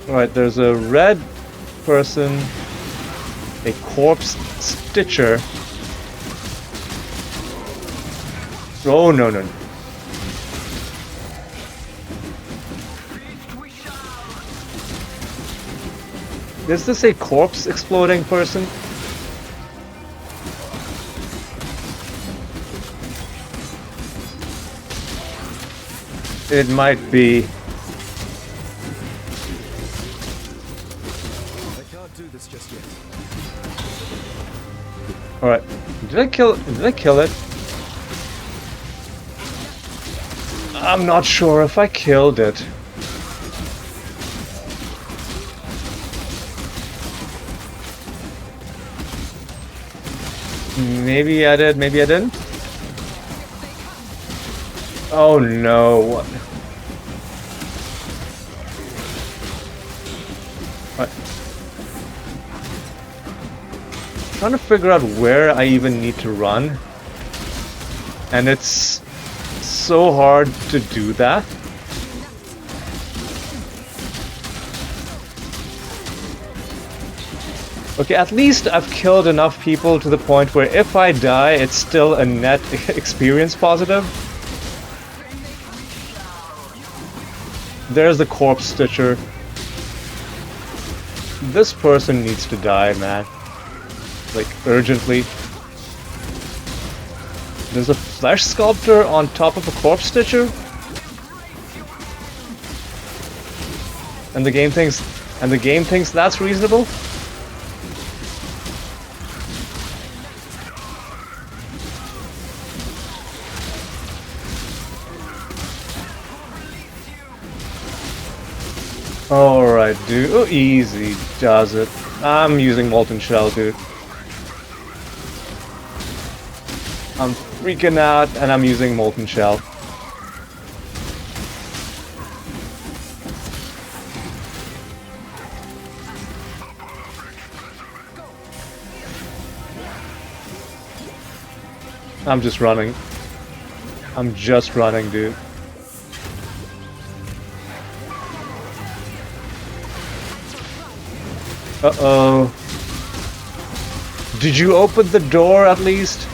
Alright, there's a red person, a corpse stitcher. Oh, no, no, no. Is this a corpse exploding person? It might be. I can't do this just yet. Alright. Did I kill it? I'm not sure if I killed it. Maybe I did, maybe I didn't. Oh no. What? Trying to figure out where I even need to run. And it's so hard to do that. Okay, at least I've killed enough people to the point where if I die, it's still a net experience positive. There's the corpse stitcher. This person needs to die, man. Like, urgently. There's a flesh sculptor on top of a corpse stitcher? And the game thinks that's reasonable? Alright, dude. Oh, easy does it. I'm using molten shell, dude. I'm freaking out and I'm using molten shell. I'm just running. I'm just running, dude. Uh-oh. Did you open the door at least?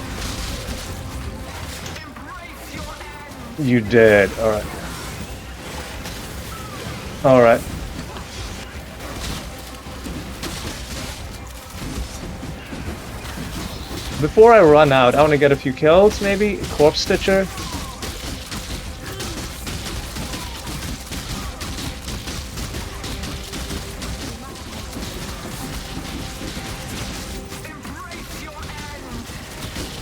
You did. Alright. Alright. Before I run out, I want to get a few kills, maybe? Corpse Stitcher?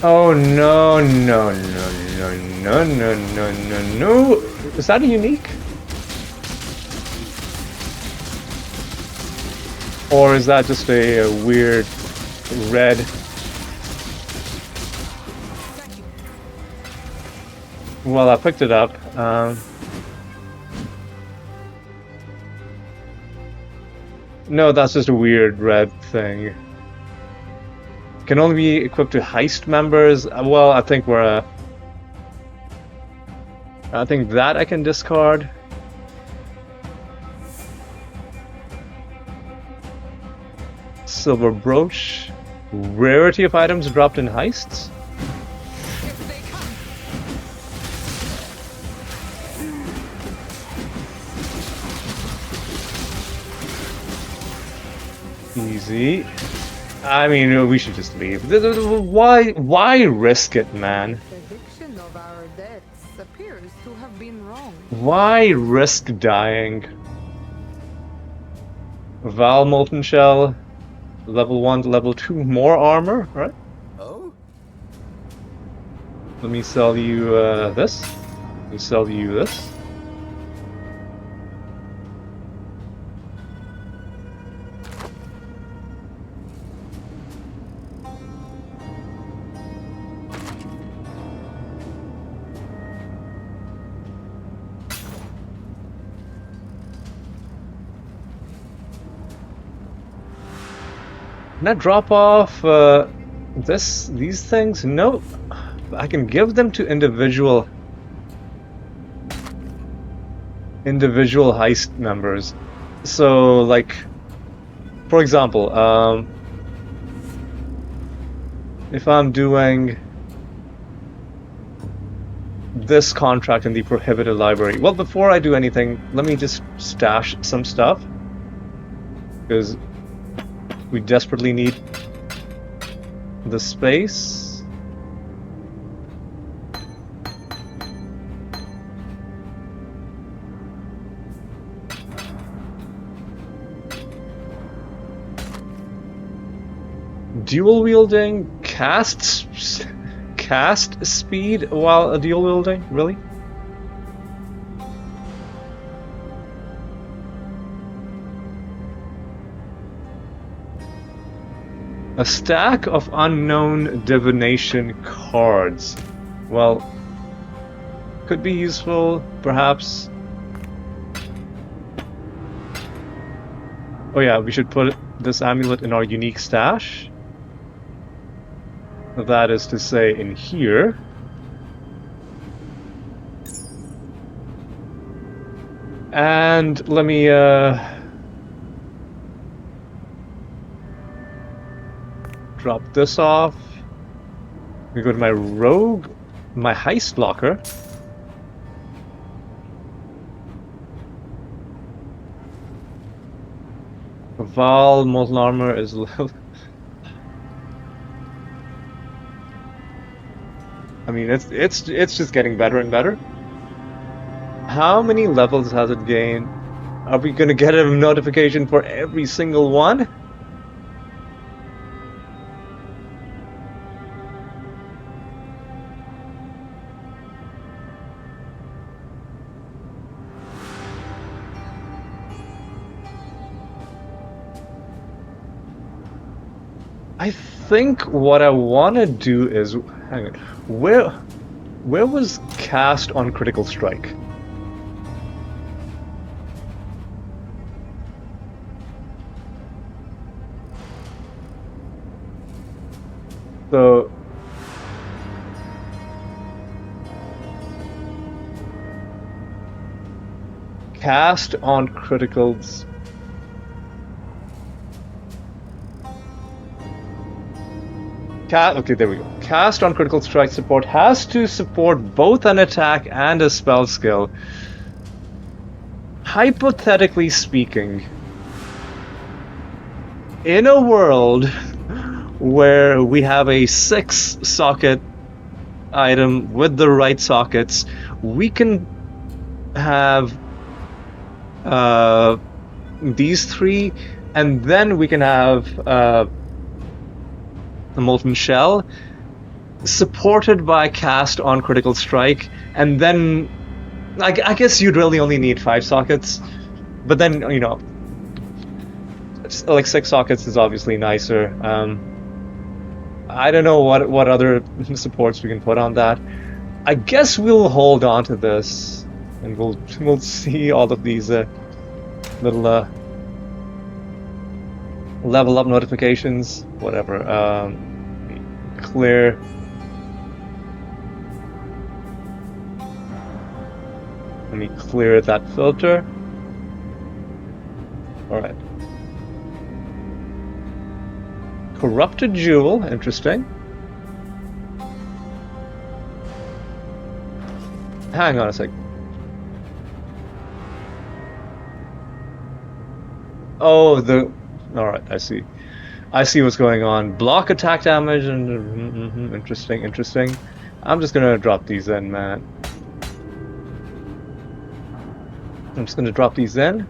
Oh no, no, no, no, no, no, no, no, no. Is that a unique? Or is that just a weird red? Well, I picked it up. No, that's just a weird red thing. Can only be equipped to heist members. Well, I think we're I think that I can discard. Silver brooch. Rarity of items dropped in heists. Easy. I mean, we should just leave. Why risk it, man? Prediction of our deaths appears to have been wrong. Why risk dying? Val Molten Shell, level 1 to level 2, more armor, right? Oh? Let me sell you this. Let me sell you this. Can I drop off these things? No. I can give them to individual heist members. So, like, for example, if I'm doing this contract in the prohibited library, well, before I do anything, let me just stash some stuff, because we desperately need the space. Dual wielding, cast speed while dual wielding? Really? A stack of unknown divination cards. Well, could be useful, perhaps. Oh yeah, we should put this amulet in our unique stash. That is to say, in here. And let me drop this off. We go to my rogue, my heist locker. Val molten armor is level. I mean, it's just getting better and better. How many levels has it gained? Are we gonna get a notification for every single one? I think what I want to do is, hang on, where was cast on critical strike? So cast on criticals. Okay, there we go. Cast on critical strike support has to support both an attack and a spell skill. Hypothetically speaking, in a world where we have a 6-socket item with the right sockets, we can have these 3, and then we can have the molten shell supported by cast on critical strike, and then I guess you'd really only need 5 sockets, but then, you know, it's like 6 sockets is obviously nicer. I don't know what other supports we can put on that. I guess we'll hold on to this, and we'll see all of these little level up notifications, whatever. Clear. Let me clear that filter. Alright. Corrupted jewel, interesting. Hang on a sec. Oh, alright, I see. I see what's going on. Block attack damage and interesting. I'm just gonna drop these in, man. I'm just gonna drop these in.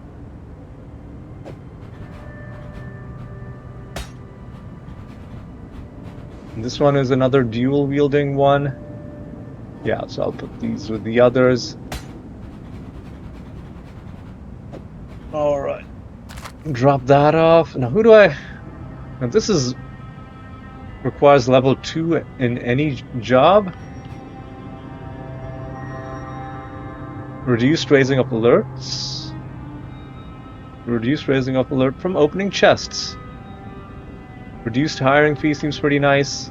And this one is another dual wielding one. Yeah, so I'll put these with the others. Alright. Drop that off. Now who do I... Now this is... requires level 2 in any job. Reduced raising of alerts. Reduced raising of alert from opening chests. Reduced hiring fee seems pretty nice.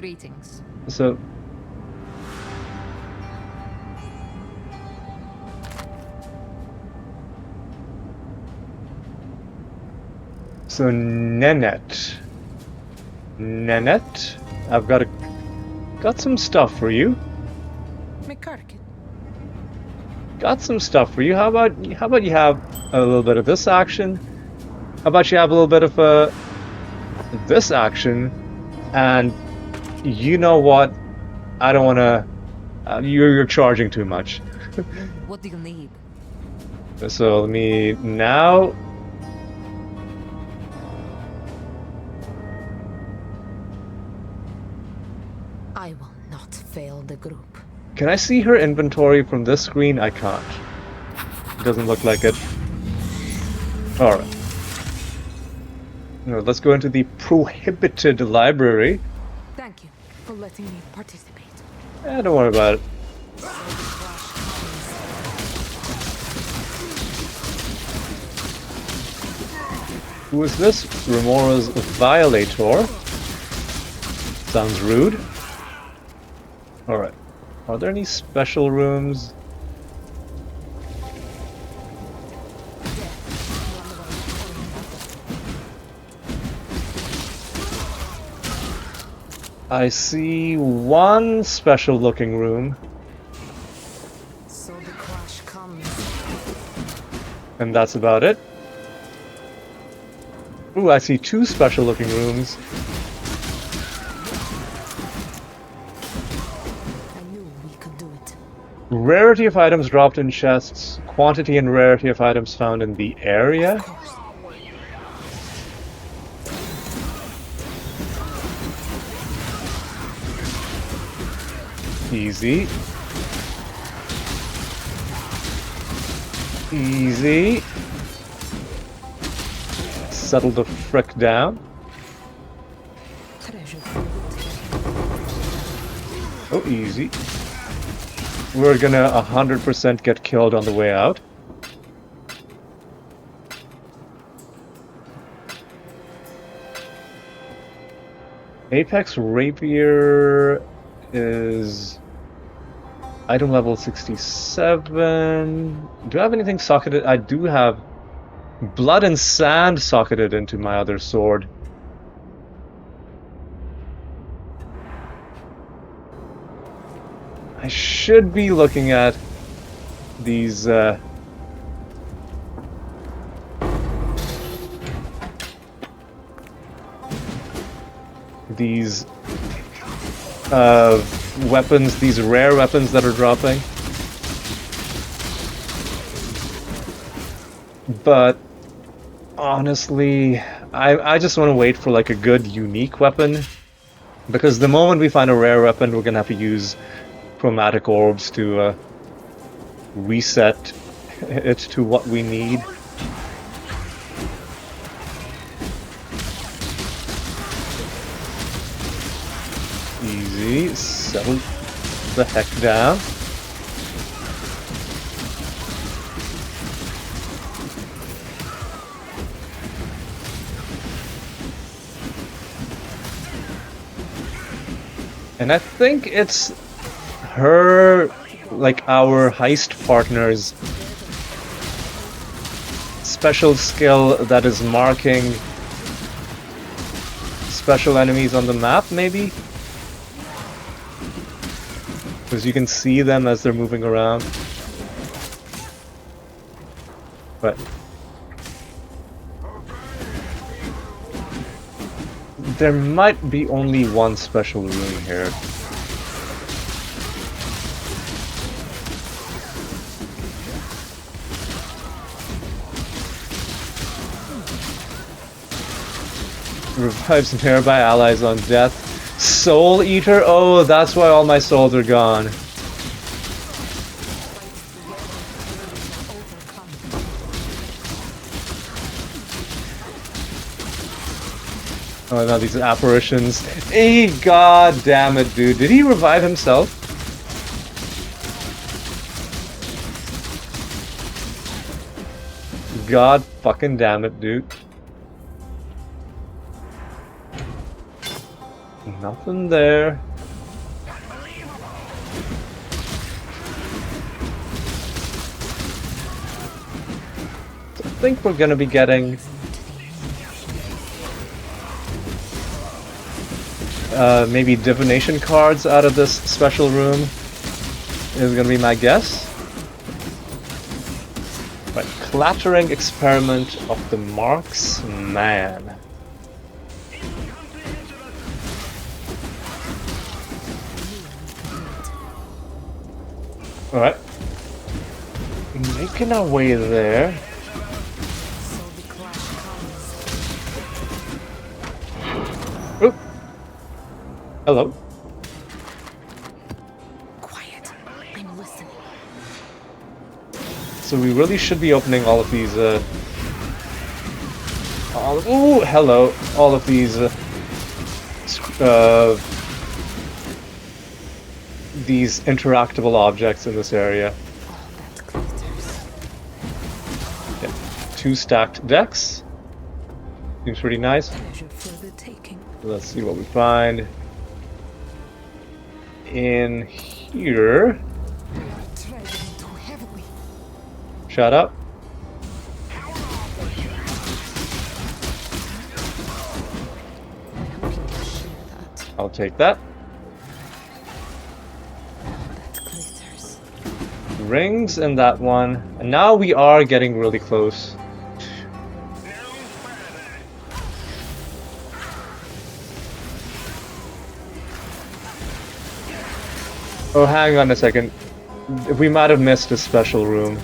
Greetings. So Nenette. Nenette, I've got some stuff for you. McCarkin. Got some stuff for you. How about you have a little bit of this action? How about you have a little bit of this action? And you know what? I don't want to. You're charging too much. What do you need? So let me now. I will not fail the group. Can I see her inventory from this screen? I can't. It doesn't look like it. All right. Now, let's go into the prohibited library. Thank you for letting me participate. Don't worry about it. Who is this? Remora's Violator. Sounds rude. Alright. Are there any special rooms? I see one special looking room. So the crash comes. And that's about it. Ooh, I see two special looking rooms. I knew we could do it. Rarity of items dropped in chests. Quantity and rarity of items found in the area. Of course. Easy. Easy. Settle the frick down. Treasure. Oh, easy. We're gonna 100% get killed on the way out. Apex Rapier is item level 67. Do I have anything socketed? I do have Blood and Sand socketed into my other sword. I should be looking at these weapons, these rare weapons that are dropping. But honestly, I just want to wait for like a good unique weapon, because the moment we find a rare weapon, we're gonna have to use chromatic orbs to reset it to what we need. Easy, settle the heck down. And I think it's her, like our heist partner's special skill that is marking special enemies on the map, maybe? Because you can see them as they're moving around. But there might be only one special room here. Revives nearby allies on death. Soul Eater? Oh, that's why all my souls are gone. Oh no, these apparitions. Hey, god damn it, dude. Did he revive himself? God fucking damn it, dude. Nothing there. I think we're gonna be getting maybe divination cards out of this special room is gonna be my guess. Right, clattering experiment of the marksman. Alright. Making our way there. So the crash comes. Oop. Hello. Quiet. I'm listening. So we really should be opening all of these, ooh, hello. All of these, these interactable objects in this area. All that glitters. Yeah. 2 stacked decks. Seems pretty nice. Treasure for the taking. Let's see what we find. In here. We are treading too heavily. Shut up. I hope you will share that. I'll take that. That glitters. Rings in that one. And now we are getting really close. Oh, hang on a second. We might have missed a special room.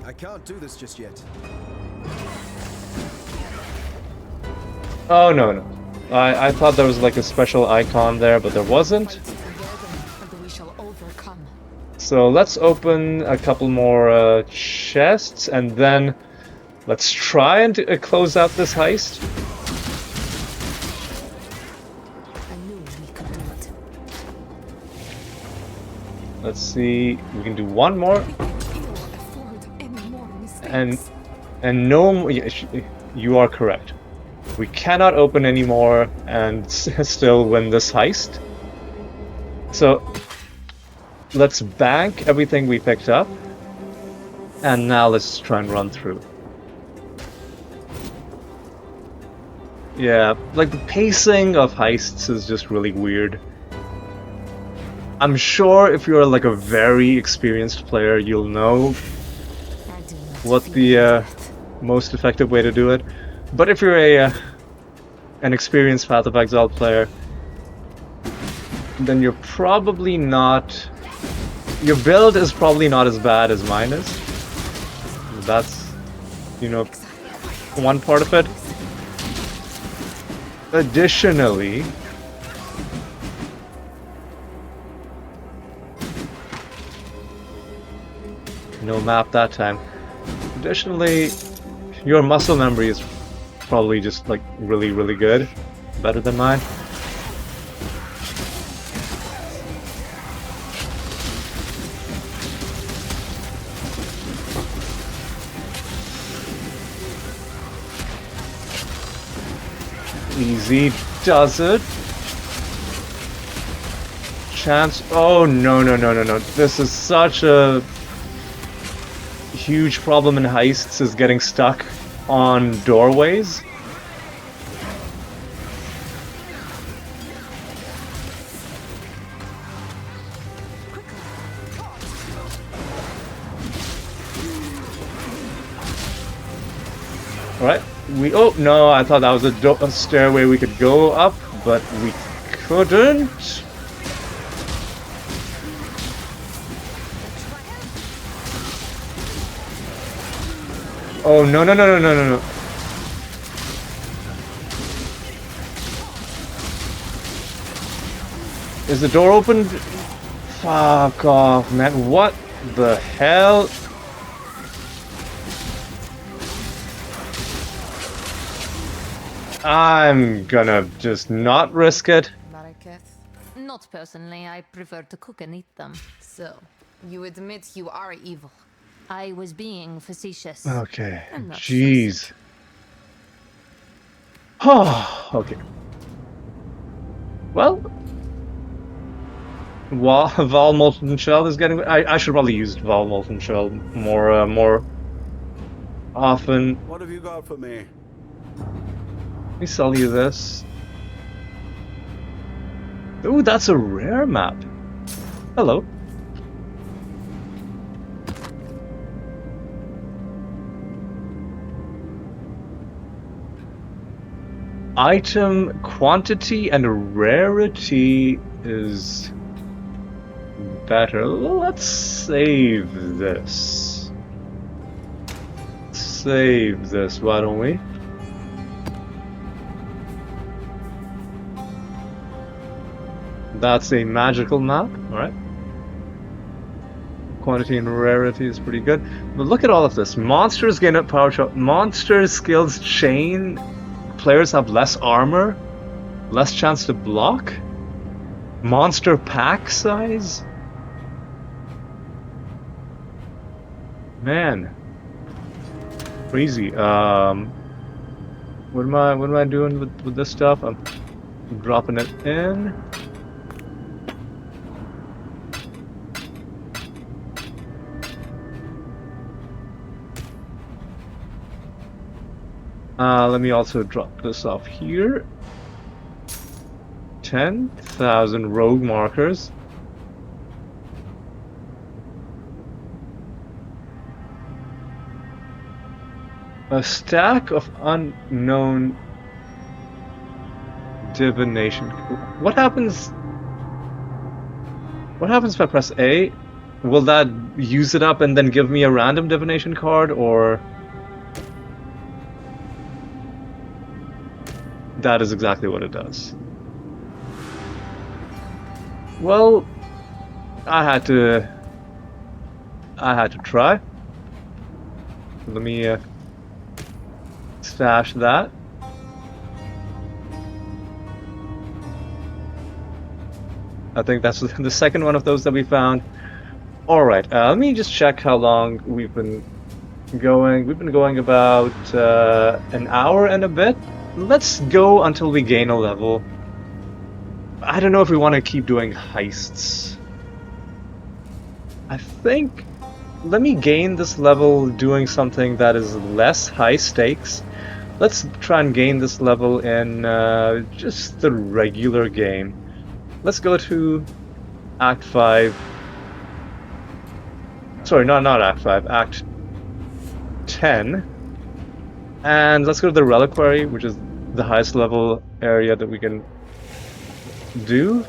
I can't do this just yet. Oh, no, no. I thought there was like a special icon there, but there wasn't. Fight together, and we shall overcome. So let's open a couple more chests, and then let's try and close out this heist. I knew we could do it. Let's see, we can do one more, We cannot afford any more mistakes. and no, you are correct. We cannot open anymore and still win this heist. So let's bank everything we picked up, and now let's try and run through. Yeah, like the pacing of heists is just really weird. I'm sure if you're like a very experienced player, you'll know I do not what feel the that. most effective way to do it. But if you're a an experienced Path of Exile player, then you're probably not. Your build is probably not as bad as mine is. That's, you know, one part of it. Additionally, no map that time. Additionally, your muscle memory is probably just like really, really good. Better than mine. Easy does it. Chance. Oh, no, no, no, no, no. This is such a huge problem in heists, is getting stuck on doorways. Alright, oh no, I thought that was a stairway we could go up, but we couldn't. Oh no, no, no, no, no, no, no. Is the door open? Fuck off, man. What the hell? I'm gonna just not risk it. Baraketh? Not personally. I prefer to cook and eat them. So, you admit you are evil. I was being facetious. Okay. I'm not Jeez. Oh, okay. Well, Val Molten Shell is getting. I should probably use Val Molten Shell more often. What have you got for me? Let me sell you this. Ooh, that's a rare map. Hello. Item quantity and rarity is better. Let's save this. Save this, why don't we? That's a magical map, alright. Quantity and rarity is pretty good. But look at all of this. Monsters gain up power shot. Monsters skills chain. Players have less armor. Less chance to block. Monster pack size. Man. Crazy. What am I doing with this stuff? I'm dropping it in. Let me also drop this off here. 10,000 rogue markers. A stack of unknown divination. What happens? What happens if I press A? Will that use it up and then give me a random divination card, or? That is exactly what it does. Well, I had to try. Let me stash that. I think that's the second one of those that we found. All right, let me just check how long we've been going. We've been going about an hour and a bit. Let's go until we gain a level. I don't know if we want to keep doing heists. I think... Let me gain this level doing something that is less high stakes. Let's try and gain this level in just the regular game. Let's go to Act 5. Sorry, not Act 5, Act 10. And let's go to the Reliquary, which is the highest level area that we can do.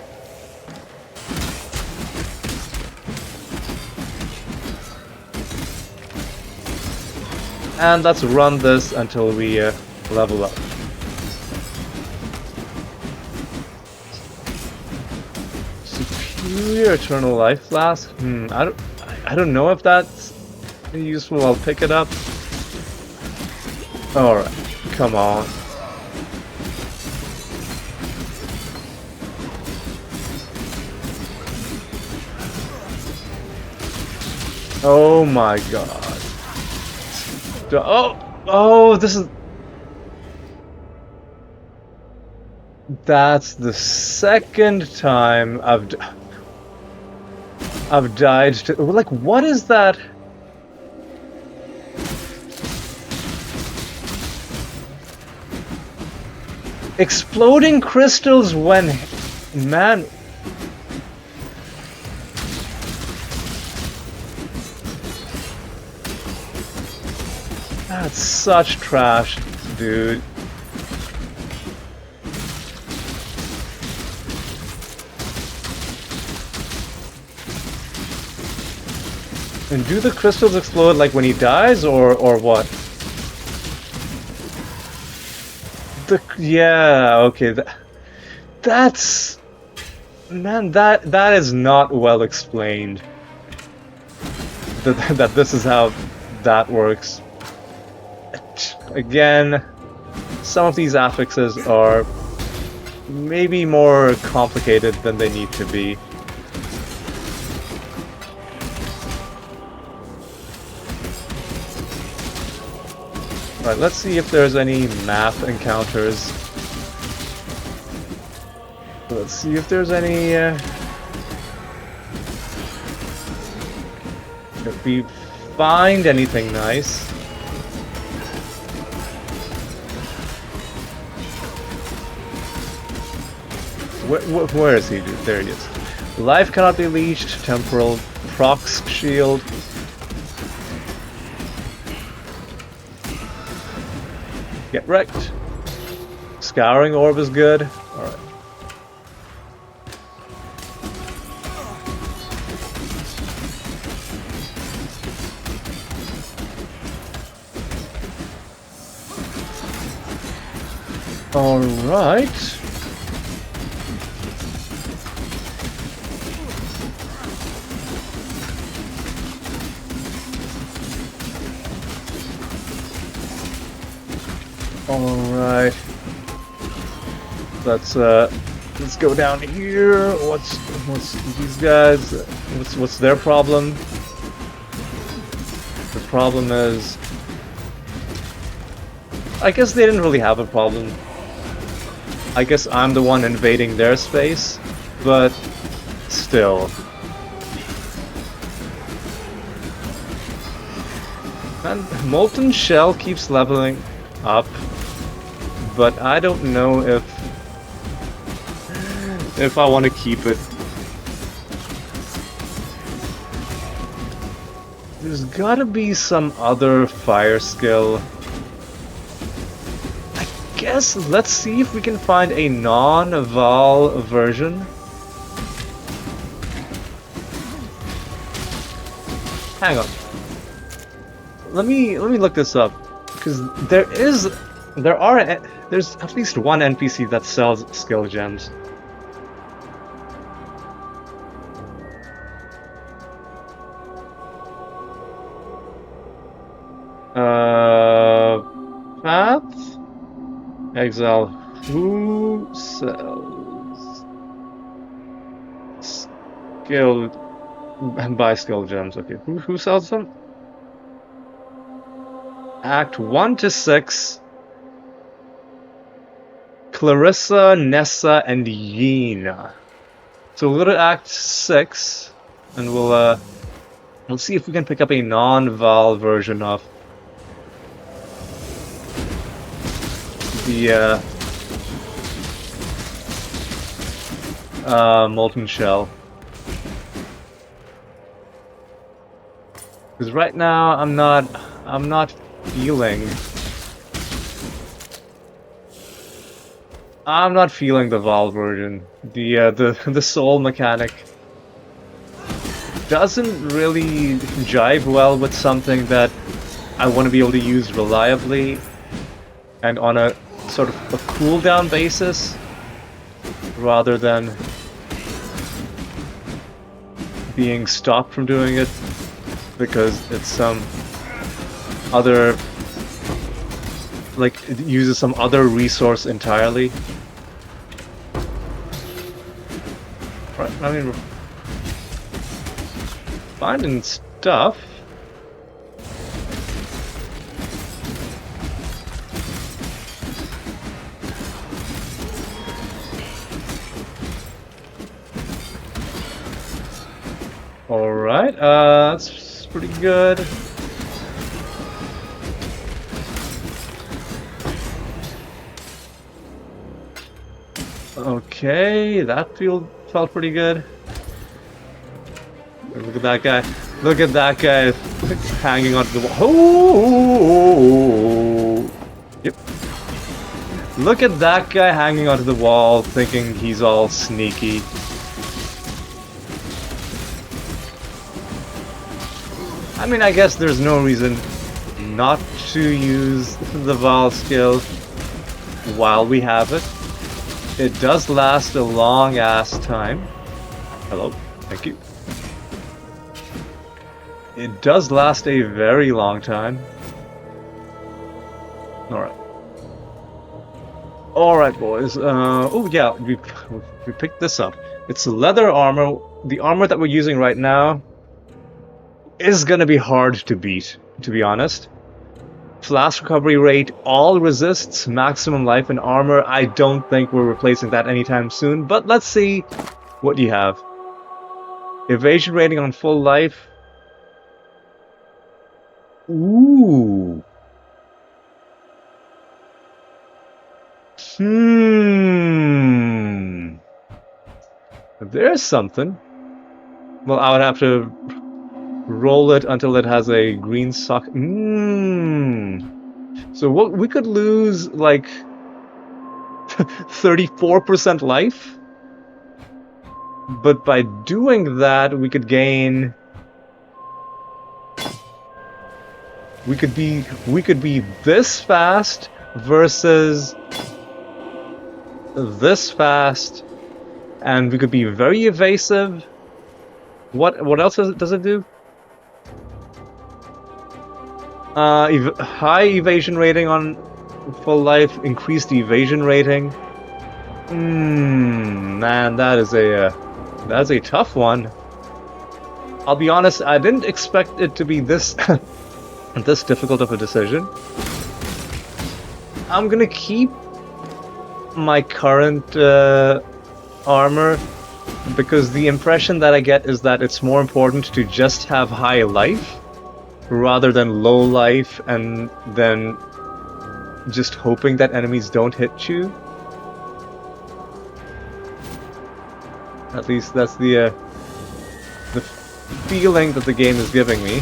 And let's run this until we level up. Superior Eternal Life Flask? I don't know if that's useful. I'll pick it up. Alright, come on. Oh my god. Oh, this is... That's the second time I've died to... Like, what is that? Exploding crystals when... Man... That's such trash, dude. And do the crystals explode like when he dies, or what? Yeah, okay. That's... Man, that is not well explained. That this is how that works. Again, some of these affixes are maybe more complicated than they need to be. Right, let's see if there's any map encounters. Let's see if there's any... if we find anything nice. Where is he? There he is. Life cannot be leached. Temporal procs shield. Get wrecked. Scouring orb is good. Alright. Alright. Alright. Let's go down here. What's these guys? What's their problem? The problem is, I guess they didn't really have a problem. I guess I'm the one invading their space, but still. And Molten Shell keeps leveling up, but I don't know if I want to keep it. There's gotta be some other fire skill. I guess let's see if we can find a non-Val version. Hang on. Let me look this up, because there's at least one NPC that sells skill gems. Path? Exile. Who sells skill and buy skill gems? Okay, who sells them? Act 1 to 6. Clarissa, Nessa, and Yeena. So we'll go to Act 6, and we'll see if we can pick up a non-Val version of the Molten Shell. Because right now I'm not feeling the Val version. The soul mechanic doesn't really jive well with something that I want to be able to use reliably and on a sort of a cooldown basis, rather than being stopped from doing it because it's some other, like, it uses some other resource entirely. Right, I mean, we're finding stuff. Alright, that's pretty good. Okay, that felt pretty good. Look at that guy. Look at that guy hanging onto the wall. Oh! Yep. Look at that guy hanging onto the wall, thinking he's all sneaky. I mean, I guess there's no reason not to use the Val skill while we have it. It does last a long ass time. Hello, thank you. It does last a very long time. Alright. Alright, boys. Oh yeah, we picked this up. It's leather armor. The armor that we're using right now is gonna be hard to beat, to be honest. flash recovery rate, all resists, maximum life and armor. I don't think we're replacing that anytime soon, but let's see. What do you have? Evasion rating on full life. Ooh. There's something. Well, I would have to roll it until it has a green sock. So what, we could lose like 34% life, but by doing that, we could gain. We could be this fast versus this fast, and we could be very evasive. What else does it do? High evasion rating on full life, increased evasion rating. Man, that's a tough one. I'll be honest, I didn't expect it to be this this difficult of a decision. I'm gonna keep my current armor because the impression that I get is that it's more important to just have high life rather than low life and then just hoping that enemies don't hit you. At least that's the feeling that the game is giving me.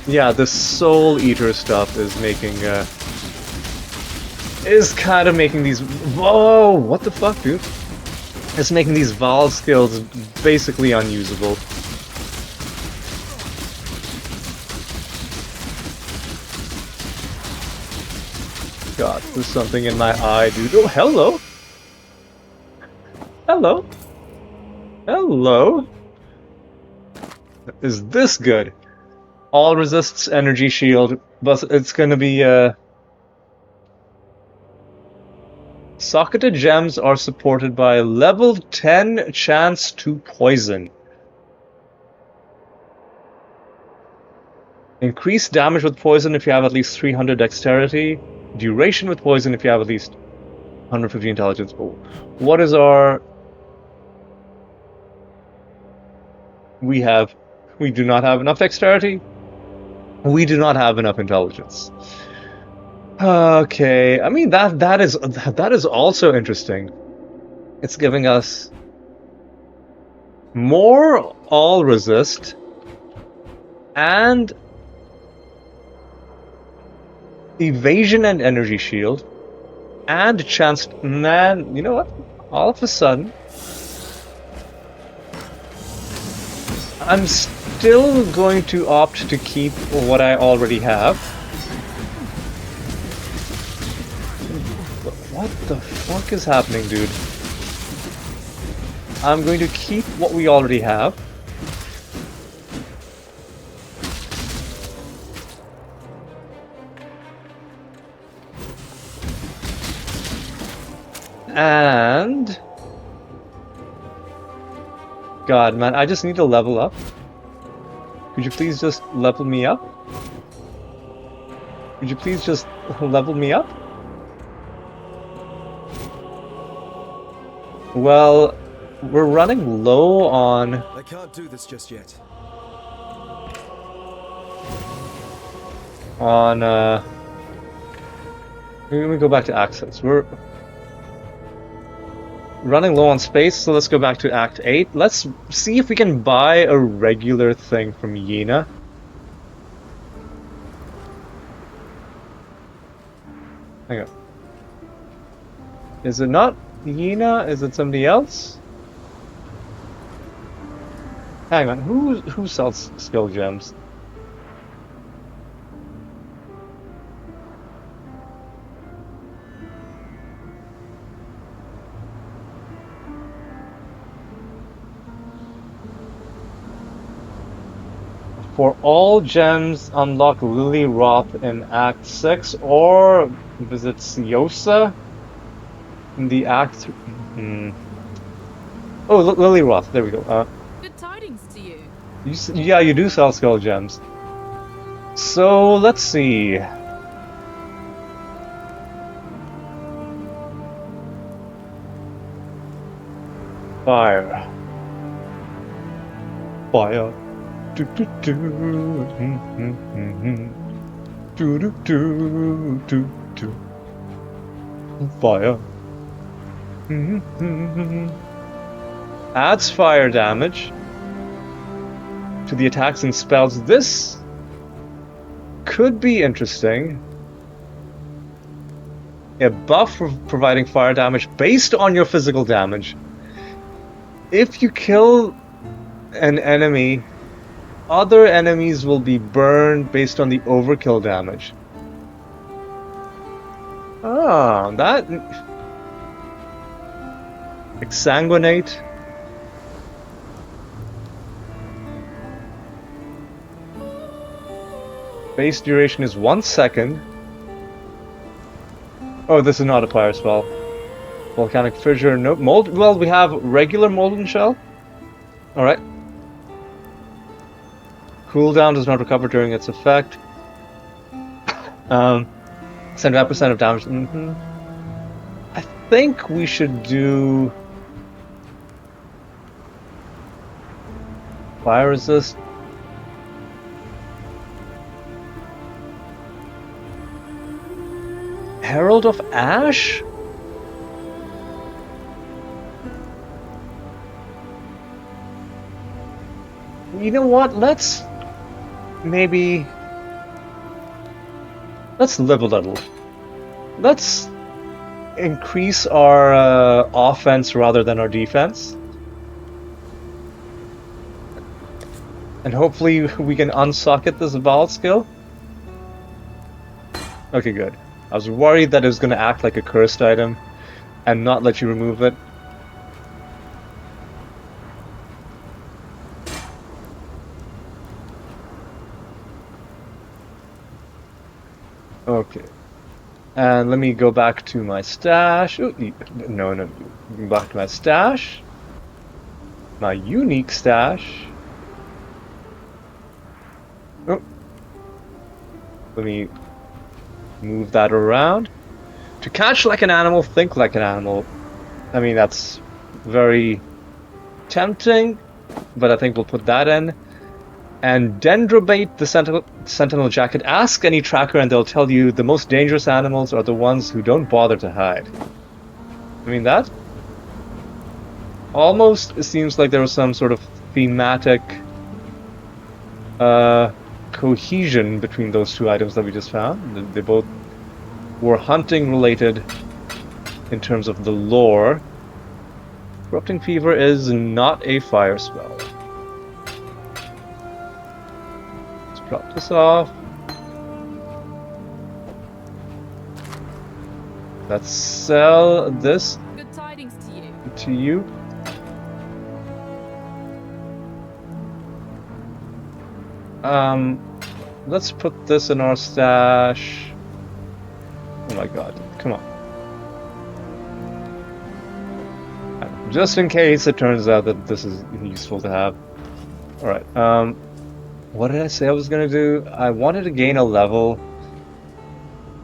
Yeah, the Soul Eater stuff is making, is kind of making these. Whoa! What the fuck, dude? It's making these Val skills basically unusable. God, there's something in my eye, dude. Oh, hello! Hello! Hello! Is this good? All resists energy shield, but it's gonna be socketed gems are supported by level 10 chance to poison. Increase damage with poison if you have at least 300 dexterity. Duration with poison if you have at least 150 intelligence. Oh. What is our... We do not have enough dexterity. We do not have enough intelligence. Okay, I mean that is also interesting. It's giving us more all resist and evasion and energy shield and chance. Man, you know what? All of a sudden, I'm still going to opt to keep what I already have. What the fuck is happening, dude? I'm going to keep what we already have. And... God, man, I just need to level up. Could you please just level me up? Could you please just level me up? Well, we're running low on... I can't do this just yet. On, let me go back to access. We're running low on space, so let's go back to Act 8. Let's see if we can buy a regular thing from Yena. Hang on. Is it not Yena? Is it somebody else? Hang on, who sells skill gems? For all gems, unlock Lily Roth in Act 6 or visit Siosa. The act. Oh, Lily Roth. There we go. Good tidings to you. Yeah, you do sell skull gems. So let's see. Fire. Fire. Do do do. Do do do do do. Fire. Adds fire damage to the attacks and spells. This could be interesting. A buff for providing fire damage based on your physical damage. If you kill an enemy, other enemies will be burned based on the overkill damage. Ah, that... Exsanguinate. Base duration is 1 second. Oh, this is not a fire spell. Volcanic fissure, no mold. Well, we have regular molten shell. All right. Cooldown does not recover during its effect. 75% of damage. I think we should do fire resist. Herald of Ash? You know what? Let's live a little. Let's increase our offense rather than our defense. And hopefully we can unsocket this Vaal skill. Okay, good. I was worried that it was going to act like a cursed item and not let you remove it. Okay. And let me go back to my stash. Ooh, no. Back to my stash. My unique stash. Oh. Let me move that around. To catch like an animal, think like an animal. I mean, that's very tempting, but I think we'll put that in. And Dendrobate the Sentinel Jacket. Ask any tracker and they'll tell you the most dangerous animals are the ones who don't bother to hide. I mean, that almost seems like there was some sort of thematic cohesion between those two items that we just found. They both were hunting related in terms of the lore. Corrupting Fever is not a fire spell. Let's drop this off. Let's sell this Good tidings to you. to you. Let's put this in our stash. Oh my god, come on. Just in case it turns out that this is useful to have. Alright, what did I say I was gonna do? I wanted to gain a level.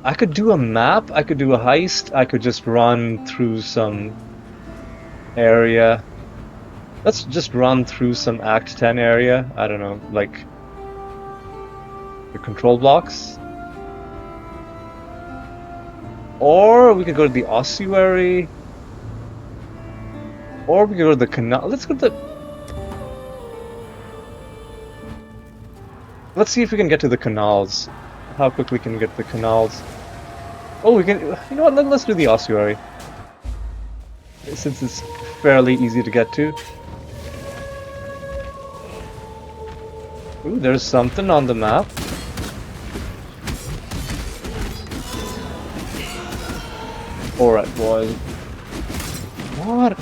I could do a map, I could do a heist, I could just run through some area. Let's just run through some Act 10 area. I don't know, like the control blocks. Or we could go to the ossuary. Or we could go to the canal. Let's go to the... Let's see if we can get to the canals. How quickly can we get to the canals? Oh, we can... You know what? Let's do the ossuary. Since it's fairly easy to get to. Ooh, there's something on the map. Alright, boys. What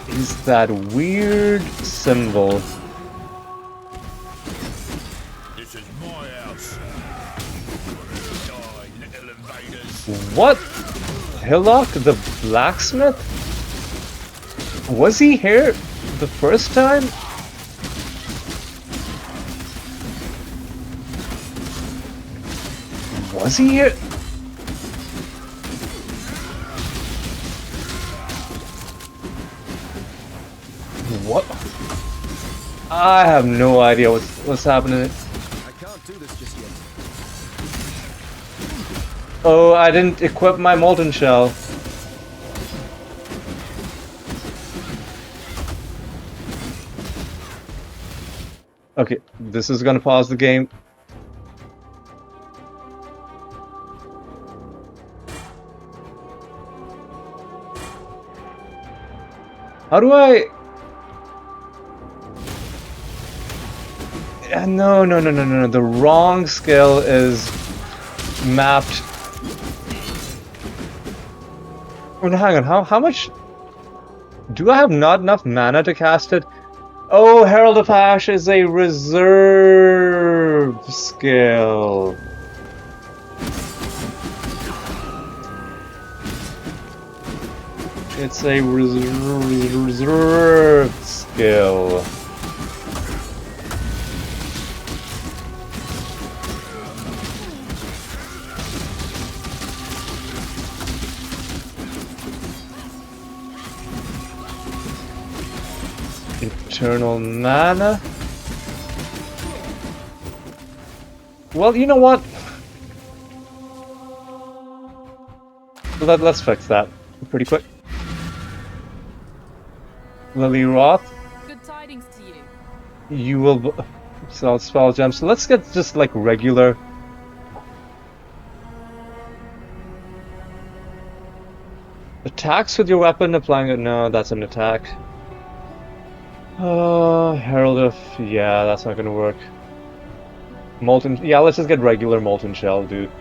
is that weird symbol? This is my house. Die, little invaders. What? Hillock, the blacksmith? Was he here the first time? Was he here? What? I have no idea what's happening. I can't do this just yet. Oh, I didn't equip my molten shell. Okay, this is gonna pause the game. How do I... No. The wrong skill is mapped. Oh, no, hang on. How much... Do I have not enough mana to cast it? Oh, Herald of Ash is a reserve skill. It's a reserve skill. Eternal mana. Well, you know what? Let's fix that pretty quick. Lily Roth, Good tidings to you. you will sell spell gems. So let's get just like regular. Attacks with your weapon, applying it. No, that's an attack. Herald of... Yeah, that's not gonna work. Molten... Yeah, let's just get regular Molten Shell, dude.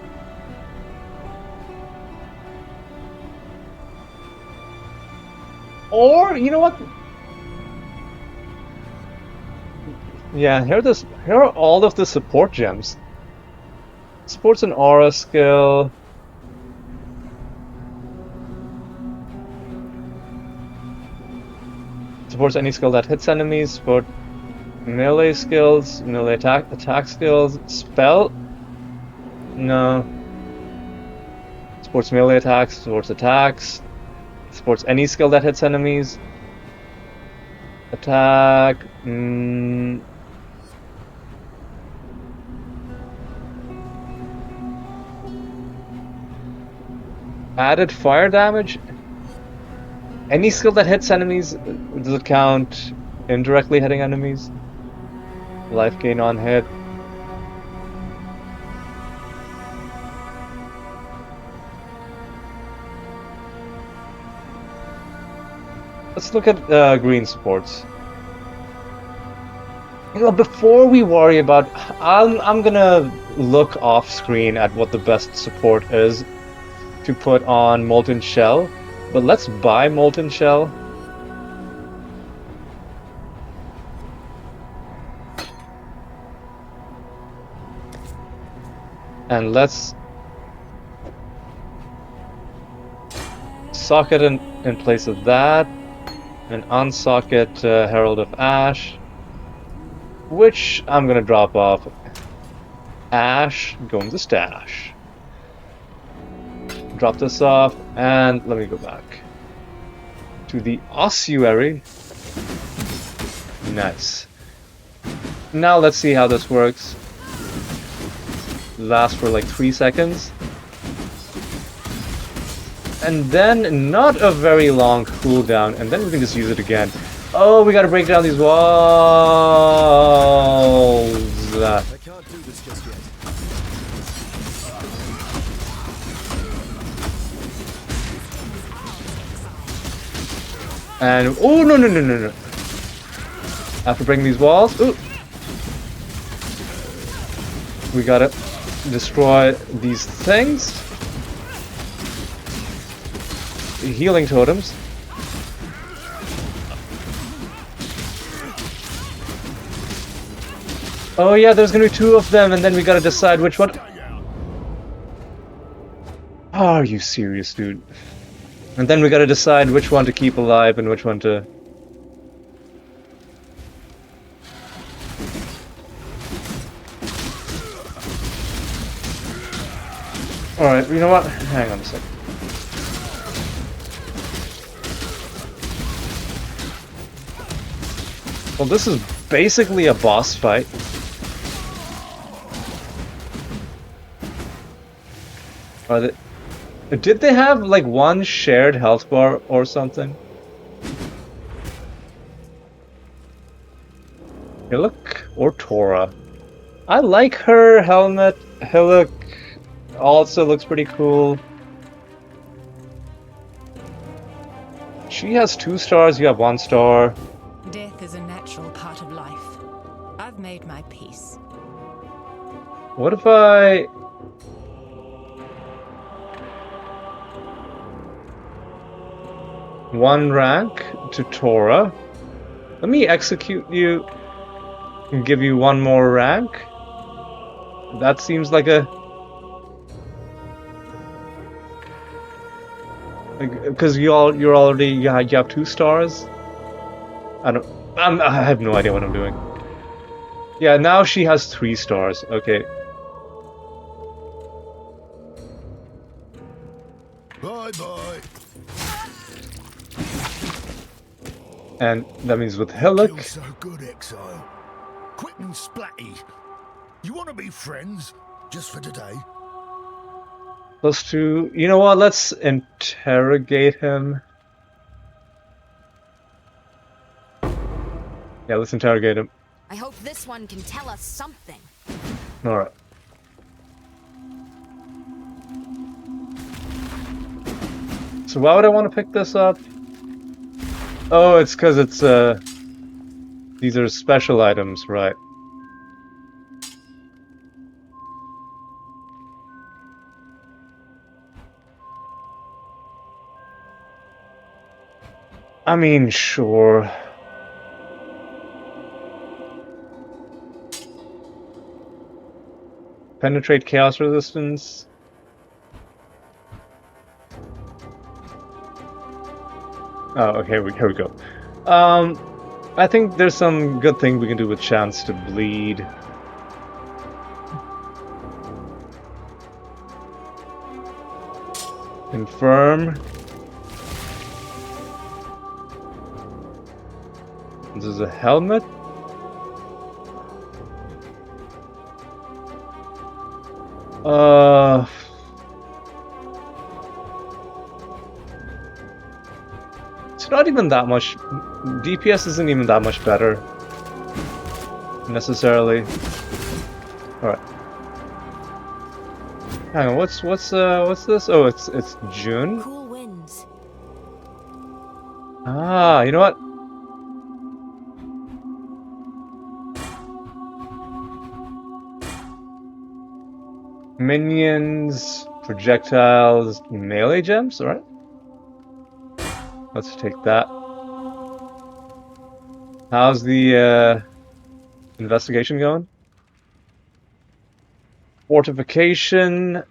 Or, you know what? Yeah, here are all of the support gems. Supports an aura skill. Supports any skill that hits enemies. Support melee skills, melee attack skills. Spell? No. Supports melee attacks, supports attacks. Supports any skill that hits enemies. Attack. Added fire damage. Any skill that hits enemies, does it count indirectly hitting enemies? Life gain on hit. Let's look at green supports. You know, before we worry about, I'm gonna look off screen at what the best support is to put on Molten Shell. But let's buy Molten Shell. And let's socket in place of that. And unsocket Herald of Ash. Which I'm gonna drop off. Ash, going to stash. Drop this off, and let me go back to the ossuary. Nice. Now let's see how this works. Lasts for like 3 seconds. And then not a very long cooldown, and then we can just use it again. Oh, we gotta break down these walls. I can't do this just yet. And oh no. After breaking these walls, ooh, we gotta destroy these things. Healing totems. Oh yeah, there's gonna be 2 of them, and then we gotta decide which one. Are you serious, dude? And then we gotta decide which one to keep alive and which one to... Alright, you know what? Hang on a second. Well, this is basically a boss fight. Are they... Did they have, like, one shared health bar or something? Hillock or Tora? I like her helmet. Hillock also looks pretty cool. She has 2 stars, you have 1 star. Death is a natural part of life. I've made my peace. What if I... One rank to Tora. Let me execute you and give you 1 more rank. That seems like a... Because you have 2 stars. I have no idea what I'm doing. Yeah, now she has 3 stars. Okay. Bye bye. And that means with Hillock. Feel so good, exile. Quick and splatty. You want to be friends? Just for today. +2. You know what? Let's interrogate him. Yeah, let's interrogate him. I hope this one can tell us something. Alright. So why would I want to pick this up? Oh, it's because it's, these are special items, right. I mean, sure. Penetrate chaos resistance. Oh, okay, here we go. I think there's some good thing we can do with chance to bleed. Confirm. This is a helmet. It's not even that much. DPS isn't even that much better, necessarily. All right. Hang on. What's this? Oh, it's June. Cool winds. Ah, you know what? Minions, projectiles, melee gems, alright. Let's take that. How's the investigation going? Fortification,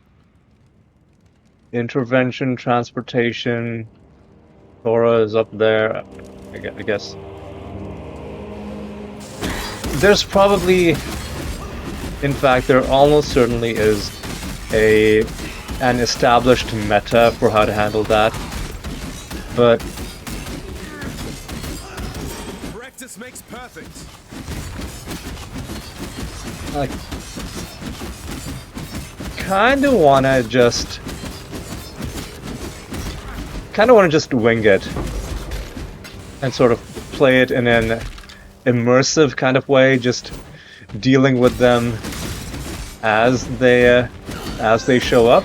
intervention, transportation. Thora is up there, I guess. There's probably, in fact, there almost certainly is an established meta for how to handle that, but Practice makes perfect. I kind of want to just wing it and sort of play it in an immersive kind of way, just dealing with them as they show up,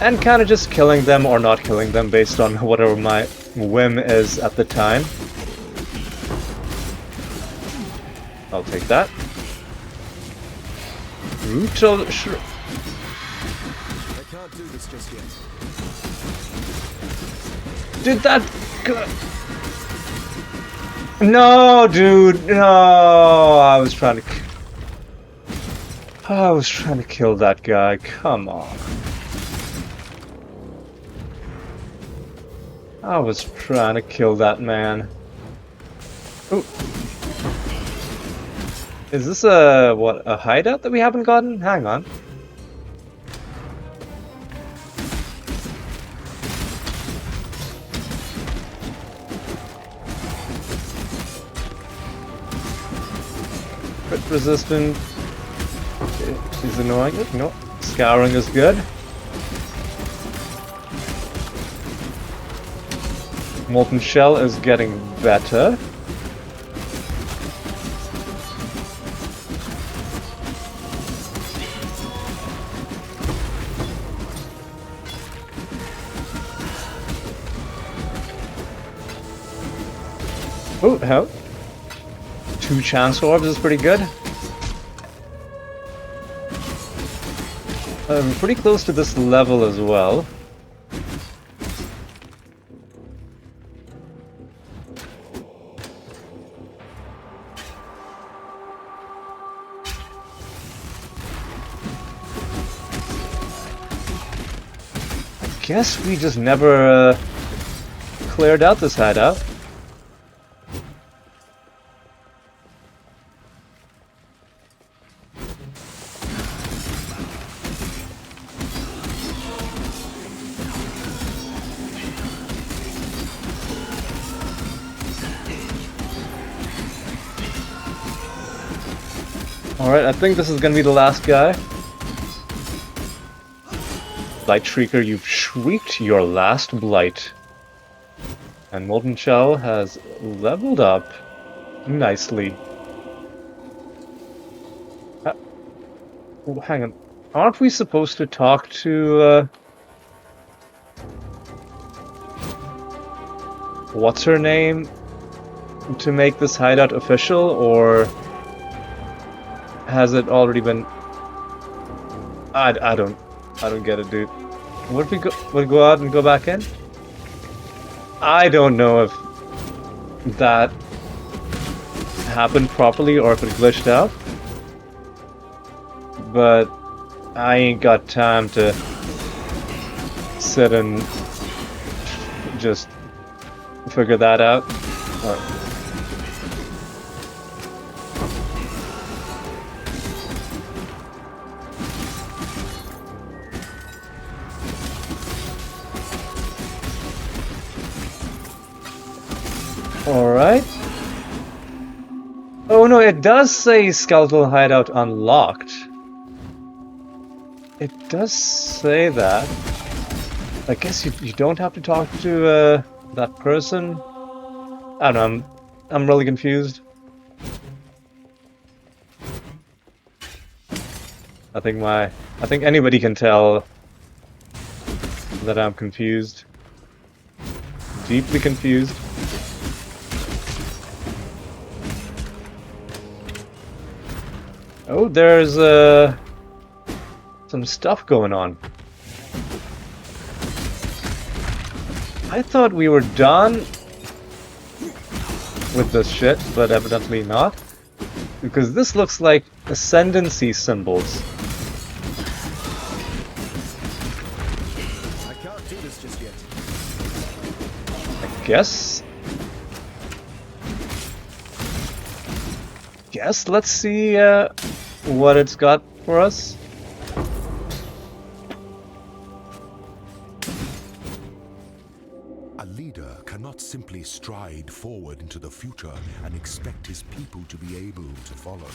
and kind of just killing them or not killing them based on whatever my whim is at the time. I'll take that. Brutal. I can't do this just yet. Did that? No, dude. No, I was trying to kill that guy. Come on. I was trying to kill that man. Ooh. Is this a hideout that we haven't gotten? Hang on. Crit resistant. She's annoying. No. Scouring is good. Molten Shell is getting better. Oh, hell. 2 chance orbs is pretty good. We're pretty close to this level as well. I guess we just never cleared out this hideout. Alright, I think this is gonna be the last guy. Blight Shrieker, you've shrieked your last blight. And Molten Shell has leveled up nicely. Oh, hang on. Aren't we supposed to talk to, what's her name? To make this hideout official, or has it already been? I don't get it, dude. Would we go out and go back in? I don't know if that happened properly or if it glitched out. But I ain't got time to sit and just figure that out. Alright. Oh no, it does say Skeletal Hideout unlocked. It does say that. I guess you don't have to talk to that person. I don't know, I'm really confused. I think anybody can tell that I'm confused. Deeply confused. Oh, there's some stuff going on. I thought we were done with this shit, but evidently not. Because this looks like ascendancy symbols. I can't do this just yet. I guess. Let's see what it's got for us. A leader cannot simply stride forward into the future and expect his people to be able to follow.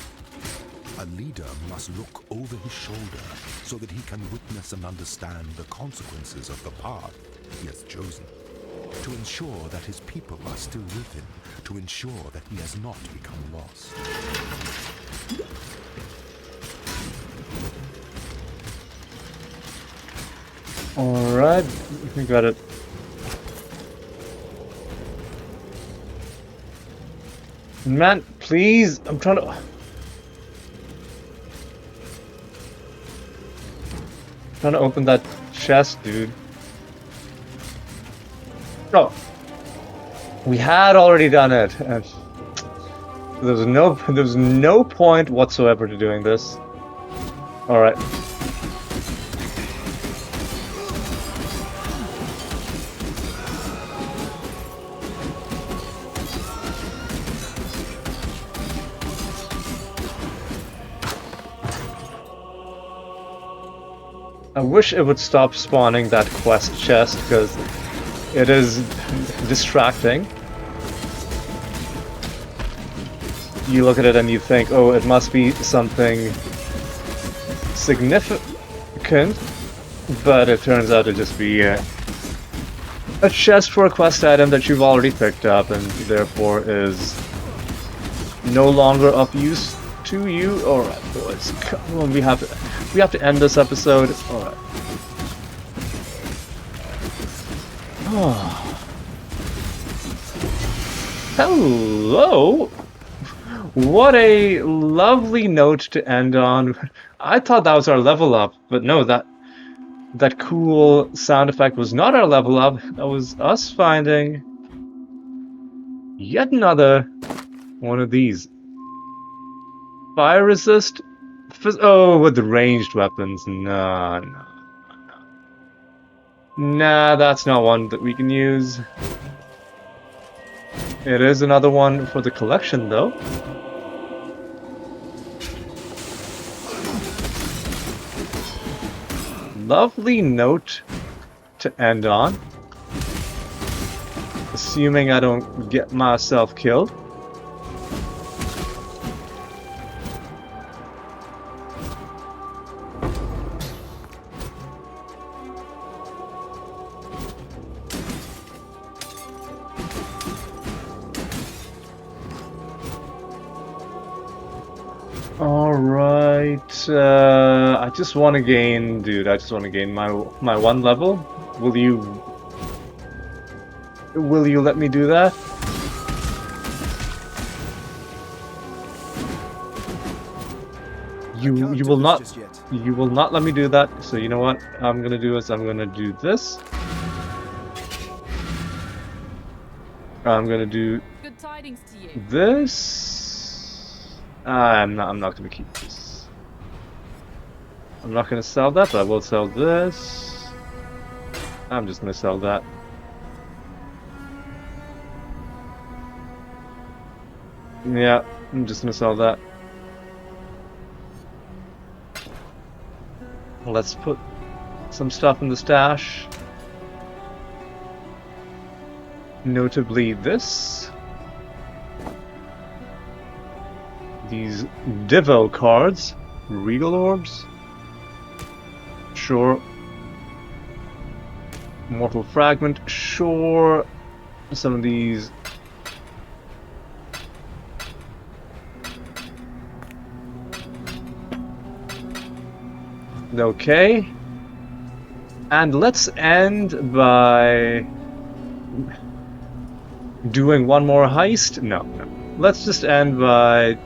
A leader must look over his shoulder so that he can witness and understand the consequences of the path he has chosen. To ensure that his people are still with him, to ensure that he has not become lost. Alright, we got it. Man, please, I'm trying to open that chest, dude. No. We had already done it. And there was no point whatsoever to doing this. Alright. I wish it would stop spawning that quest chest, because it is distracting. You look at it and you think, oh, it must be something significant, but it turns out to just be a chest for a quest item that you've already picked up and therefore is no longer of use to you. Alright, boys, come on, we have to end this episode. Alright. Oh. Hello! What a lovely note to end on. I thought that was our level up, but no, that cool sound effect was not our level up. That was us finding yet another one of these. Fire resist? Oh, with the ranged weapons. Nah, that's not one that we can use. It is another one for the collection, though. Lovely note to end on. Assuming I don't get myself killed. Alright, I just want to gain, dude, I just want to gain my one level. Will you let me do that? You will not let me do that. So you know what I'm gonna do is I'm gonna do this. I'm gonna do Good tidings to you. this. I'm not gonna keep this. I'm not gonna sell that, but I will sell this. I'm just gonna sell that. Yeah, I'm just gonna sell that. Let's put some stuff in the stash. Notably this. These Devo cards. Regal orbs. Sure. Mortal fragment. Sure. Some of these. Okay. And let's end by doing one more heist. No. Let's just end by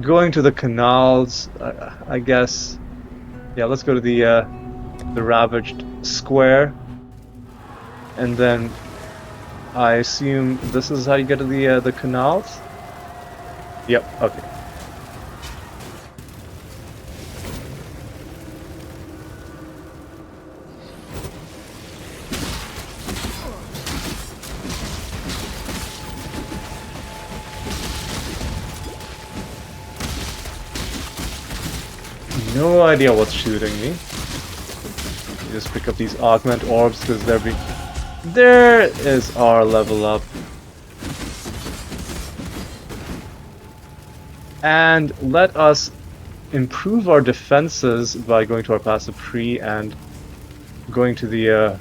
going to the canals, I guess. Yeah, let's go to the ravaged square, and then I assume this is how you get to the canals. Yep. Okay. No idea what's shooting me. Just pick up these augment orbs because there is our level up. And let us improve our defenses by going to our passive tree and going to the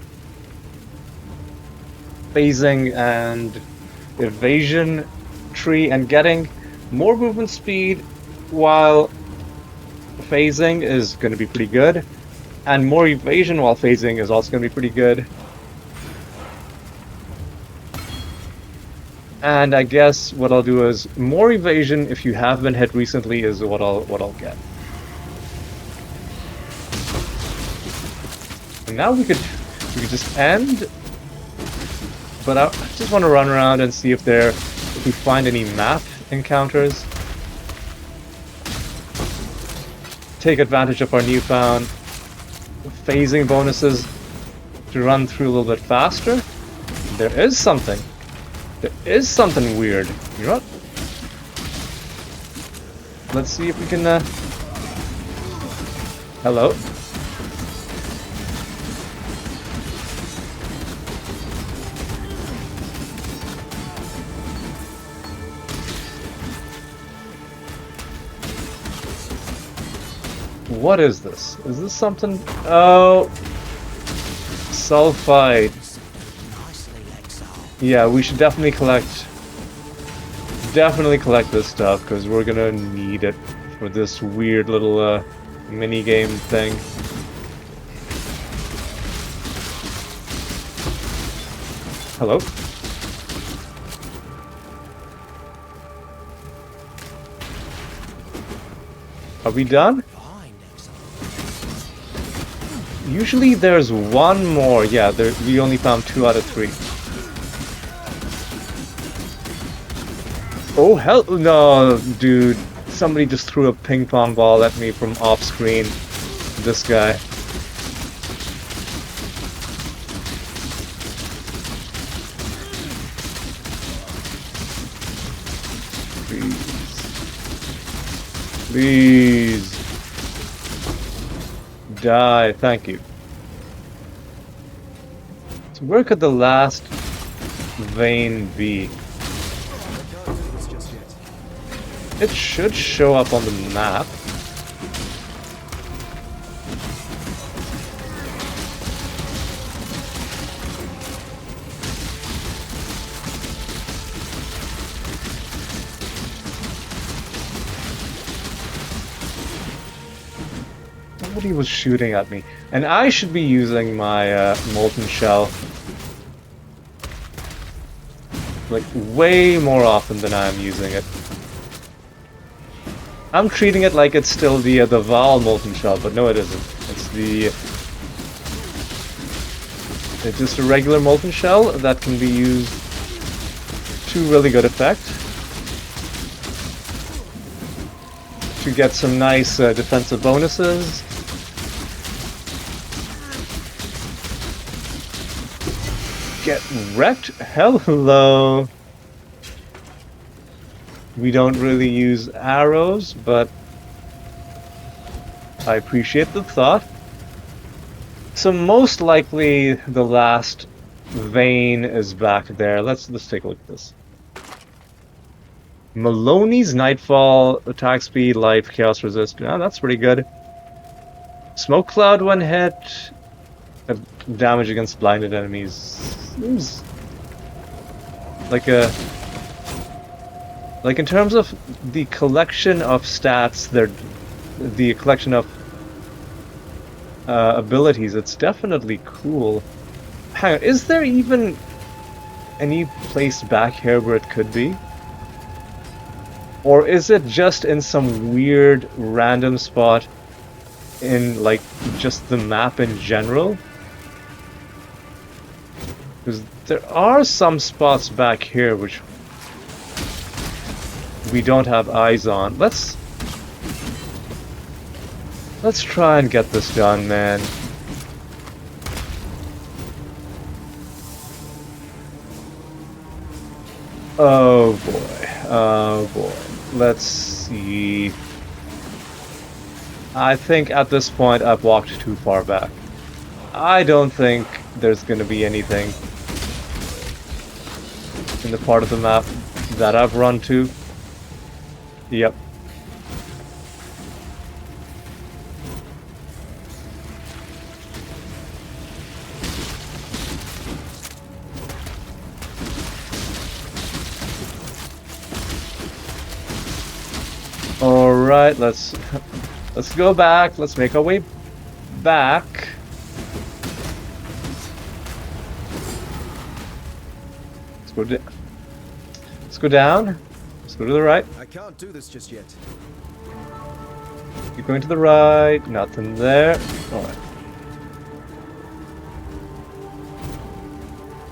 phasing and evasion tree and getting more movement speed while phasing is going to be pretty good, and more evasion while phasing is also going to be pretty good. And I guess what I'll do is more evasion if you have been hit recently is what I'll get. And now we could just end, but I just want to run around and see if we find any map encounters. Take advantage of our newfound phasing bonuses to run through a little bit faster. There is something weird. You know what? Let's see if we can, Hello? What is this? Is this something? Oh, sulfite. Yeah, we should definitely collect this stuff because we're gonna need it for this weird little mini game thing. Hello? Are we done? Usually there's one more. Yeah, we only found 2 out of 3. Oh hell no, dude. Somebody just threw a ping pong ball at me from off screen. This guy. Please. Die, thank you. So where could the last vein be? It should show up on the map. Somebody was shooting at me. And I should be using my molten shell like way more often than I'm using it. I'm treating it like it's still the Val molten shell, but no, it isn't. It's just a regular molten shell that can be used to really good effect to get some nice defensive bonuses. Get wrecked? Hello. We don't really use arrows, but I appreciate the thought. So most likely the last vein is back there. Let's take a look at this. Maloney's Nightfall, attack speed, life, chaos resist. Oh, that's pretty good. Smoke cloud when hit. Damage against blinded enemies. Seems like a... Like in terms of the collection of stats, the collection of abilities, it's definitely cool. Hang on, is there even any place back here where it could be? Or is it just in some weird random spot in like just the map in general? Because there are some spots back here which we don't have eyes on. Let's try and get this done, man. Oh boy. Oh boy. Let's see. I think at this point I've walked too far back. I don't think there's gonna be anything in the part of the map that I've run to. Yep. All right, let's go back. Let's make our way back. Let's go down. Let's go down. Let's go to the right. I can't do this just yet. Keep going to the right. Nothing there. Alright.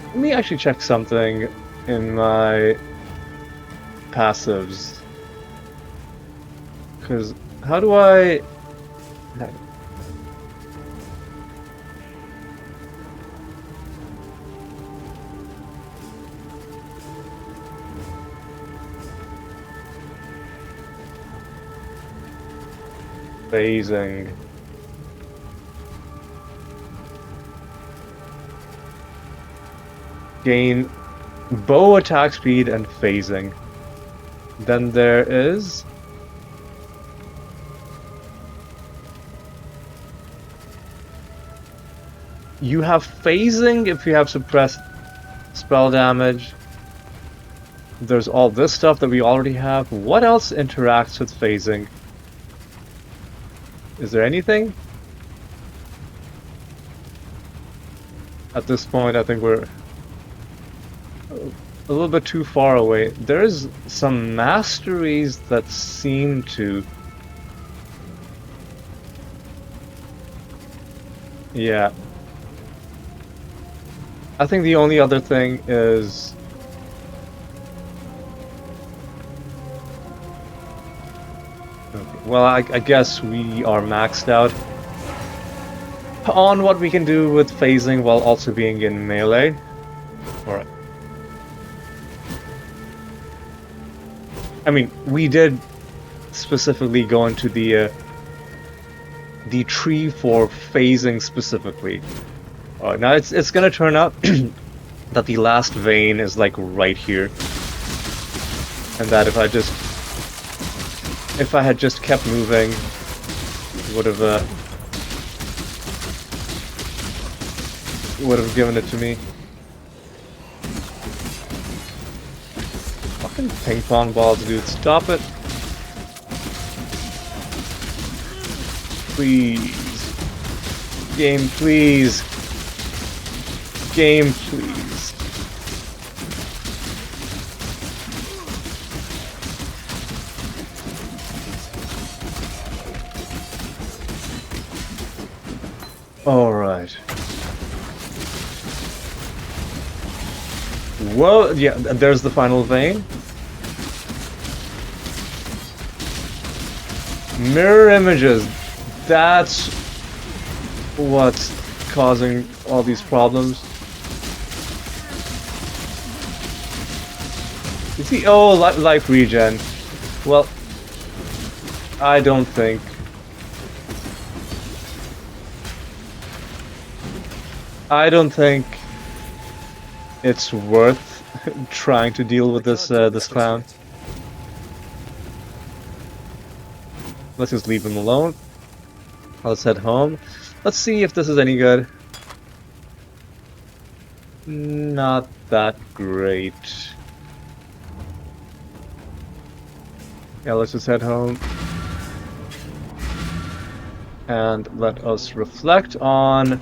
Let me actually check something in my passives. Because how do I... Phasing. Gain bow attack speed and phasing. Then there is... You have phasing if you have suppressed spell damage. There's all this stuff that we already have. What else interacts with phasing? Is there anything? At this point, I think we're a little bit too far away. There's some masteries that seem to... Yeah. I think the only other thing is... Okay. Well, I guess we are maxed out on what we can do with phasing while also being in melee. Alright. I mean, we did specifically go into the tree for phasing specifically. Now it's gonna turn out that the last vein is like right here, and that if I had just kept moving, would have given it to me. Fucking ping pong balls, dude! Stop it, please. Game, please. Game, please. Alright. Whoa, yeah, there's the final vein. Mirror images. That's what's causing all these problems. You see, oh, life regen. Well, I don't think. It's worth trying to deal with this this clown. Let's just leave him alone. Let's head home. Let's see if this is any good. Not that great. Yeah, let's just head home. And let us reflect on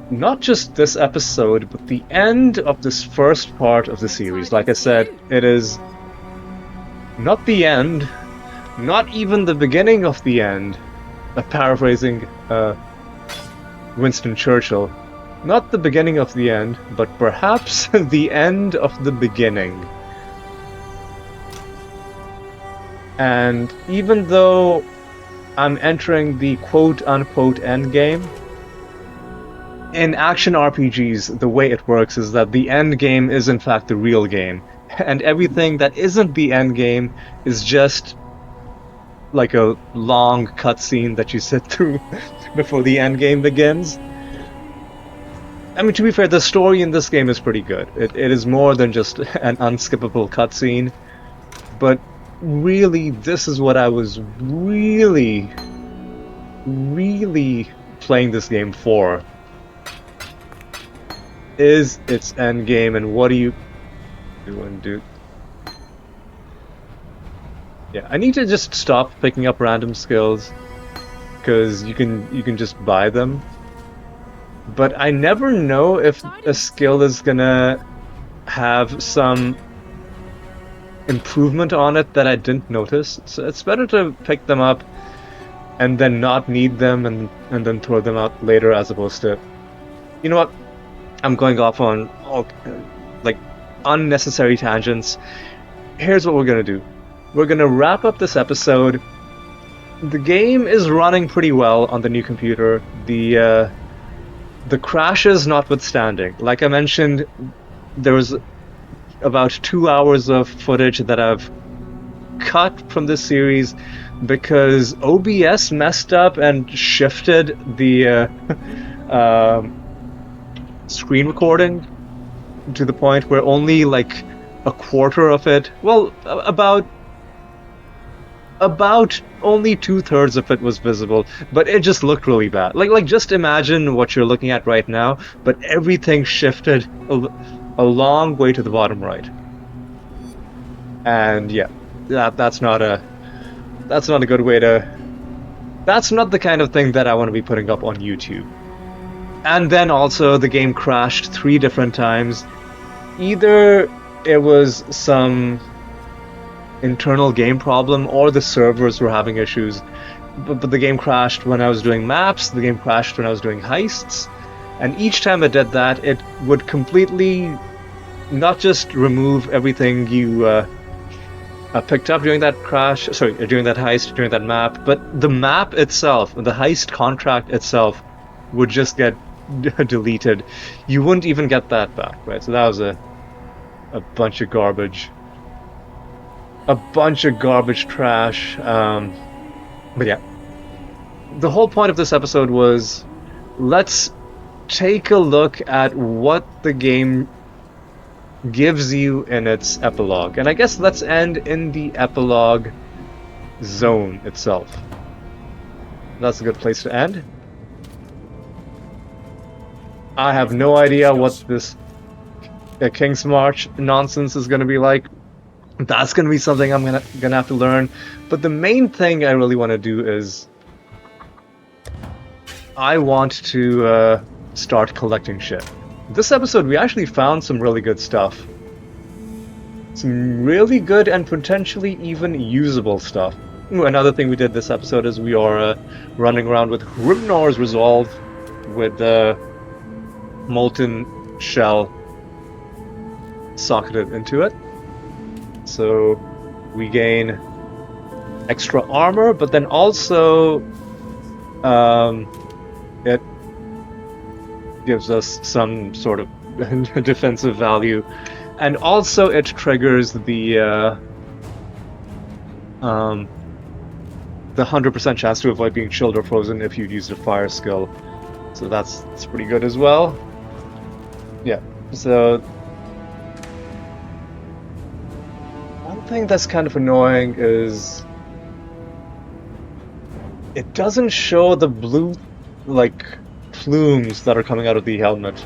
not just this episode, but the end of this first part of the series. Like I said, it is not the end, not even the beginning of the end. Paraphrasing Winston Churchill. Not the beginning of the end, but perhaps the end of the beginning. And even though I'm entering the quote-unquote endgame, in action RPGs, the way it works is that the endgame is in fact the real game. And everything that isn't the endgame is just like a long cutscene that you sit through before the endgame begins. I mean, to be fair, the story in this game is pretty good. It is more than just an unskippable cutscene. But really, this is what I was really playing this game for. Is its endgame, and what are you doing, dude? Yeah, I need to just stop picking up random skills, because you can just buy them. But I never know if a skill is gonna have some improvement on it that I didn't notice. So it's better to pick them up and then not need them and then throw them out later, as opposed to, you know what? I'm going off on like unnecessary tangents. Here's what we're gonna do. We're gonna wrap up this episode. The game is running pretty well on the new computer. The crashes notwithstanding. Like I mentioned, there was about 2 hours of footage that I've cut from this series because OBS messed up and shifted the screen recording to the point where only like a quarter of it, well, about only 2/3 of it was visible, but it just looked really bad. Like just imagine what you're looking at right now, but everything shifted a long way to the bottom right. And yeah, that's not a good way to. That's not the kind of thing that I want to be putting up on YouTube. And then also the game crashed 3 different times. Either it was some internal game problem or the servers were having issues. But the game crashed when I was doing maps, the game crashed when I was doing heists, and each time it did that, it would completely not just remove everything you picked up during that during that heist, during that map, but the map itself, the heist contract itself, would just get deleted. You wouldn't even get that back, right? So that was a bunch of garbage. A bunch of garbage trash. But yeah. The whole point of this episode was, let's take a look at what the game gives you in its epilogue. And I guess let's end in the epilogue zone itself. That's a good place to end. I have no idea what this King's March nonsense is going to be like. That's going to be something I'm gonna have to learn. But the main thing I really want to do is I want to start collecting shit. This episode, we actually found some really good stuff. Some really good and potentially even usable stuff. Another thing we did this episode is we are running around with Grimnor's Resolve with the molten shell socketed into it. So we gain extra armor, but then also it gives us some sort of defensive value, and also it triggers the 100% chance to avoid being chilled or frozen if you use a fire skill. So that's pretty good as well. Yeah. So one thing that's kind of annoying is it doesn't show the blue like plumes that are coming out of the helmet.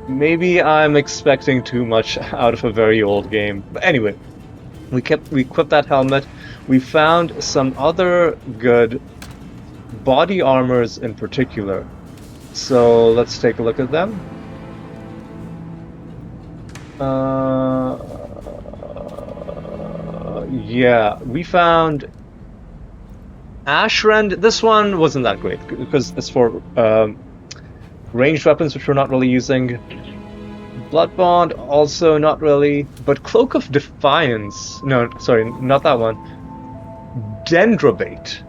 Maybe I'm expecting too much out of a very old game. But anyway, we equipped that helmet. We found some other good body armors in particular. So let's take a look at them. Yeah, we found Ashrend. This one wasn't that great because it's for ranged weapons, which we're not really using. Blood Bond, also not really. But Cloak of Defiance, no, sorry, not that one. Dendrobate,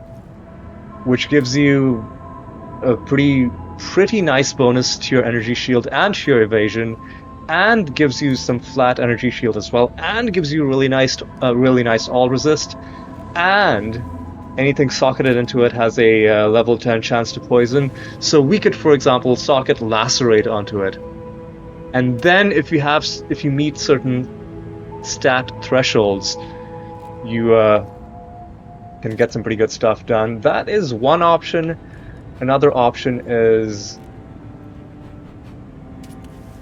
which gives you a pretty nice bonus to your energy shield and to your evasion, and gives you some flat energy shield as well, and gives you really nice all resist, and anything socketed into it has a level 10 chance to poison. So we could, for example, socket Lacerate onto it, and then if you meet certain stat thresholds, you can get some pretty good stuff done. That is one option. Another option is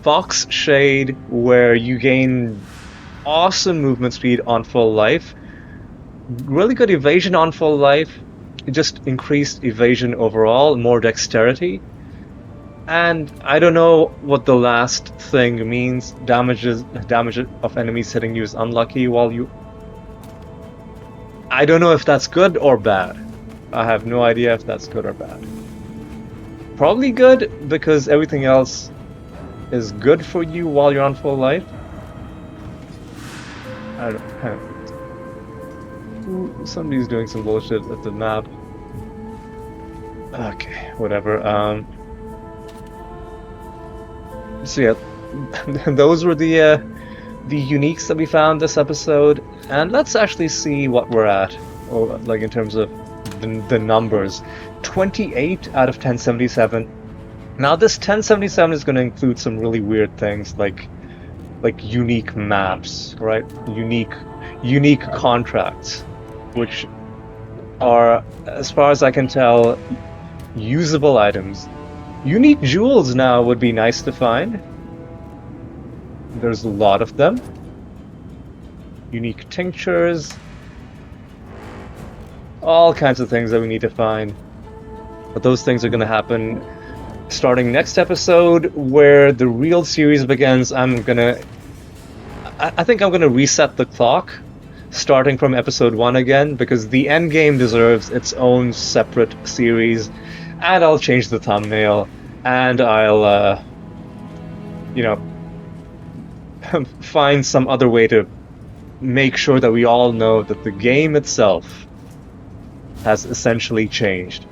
Fox Shade, where you gain awesome movement speed on full life, really good evasion on full life, just increased evasion overall, more dexterity, and I don't know what the last thing means. Damage of enemies hitting you is unlucky while you... I don't know if that's good or bad. I have no idea if that's good or bad. Probably good, because everything else is good for you while you're on full life. I don't know. Ooh, somebody's doing some bullshit at the map. Okay, whatever. So yeah, those were the the uniques that we found this episode, and let's actually see what we're at, or like in terms of the numbers. 28 out of 1077. Now this 1077 is going to include some really weird things like unique maps, right? Unique contracts, which are, as far as I can tell, usable items. Unique jewels now would be nice to find. There's a lot of them. Unique tinctures. All kinds of things that we need to find. But those things are going to happen starting next episode, where the real series begins. I think I'm gonna reset the clock, starting from episode 1 again, because the endgame deserves its own separate series, and I'll change the thumbnail, and I'll, find some other way to make sure that we all know that the game itself has essentially changed.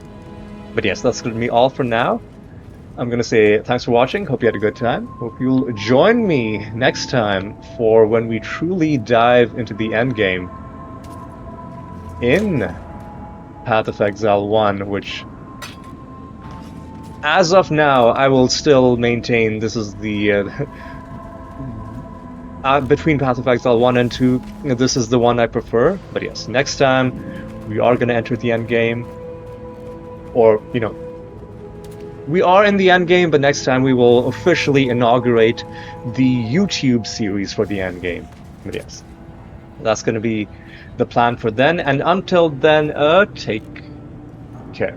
But yes, that's going to be all for now. I'm going to say thanks for watching, hope you had a good time. Hope you'll join me next time for when we truly dive into the endgame in Path of Exile 1, which, as of now, I will still maintain this is the... between Path of Exile 1 and 2, this is the one I prefer. But yes, next time we are going to enter the endgame. Or, we are in the endgame, but next time we will officially inaugurate the YouTube series for the endgame. But yes, that's going to be the plan for then. And until then, take care.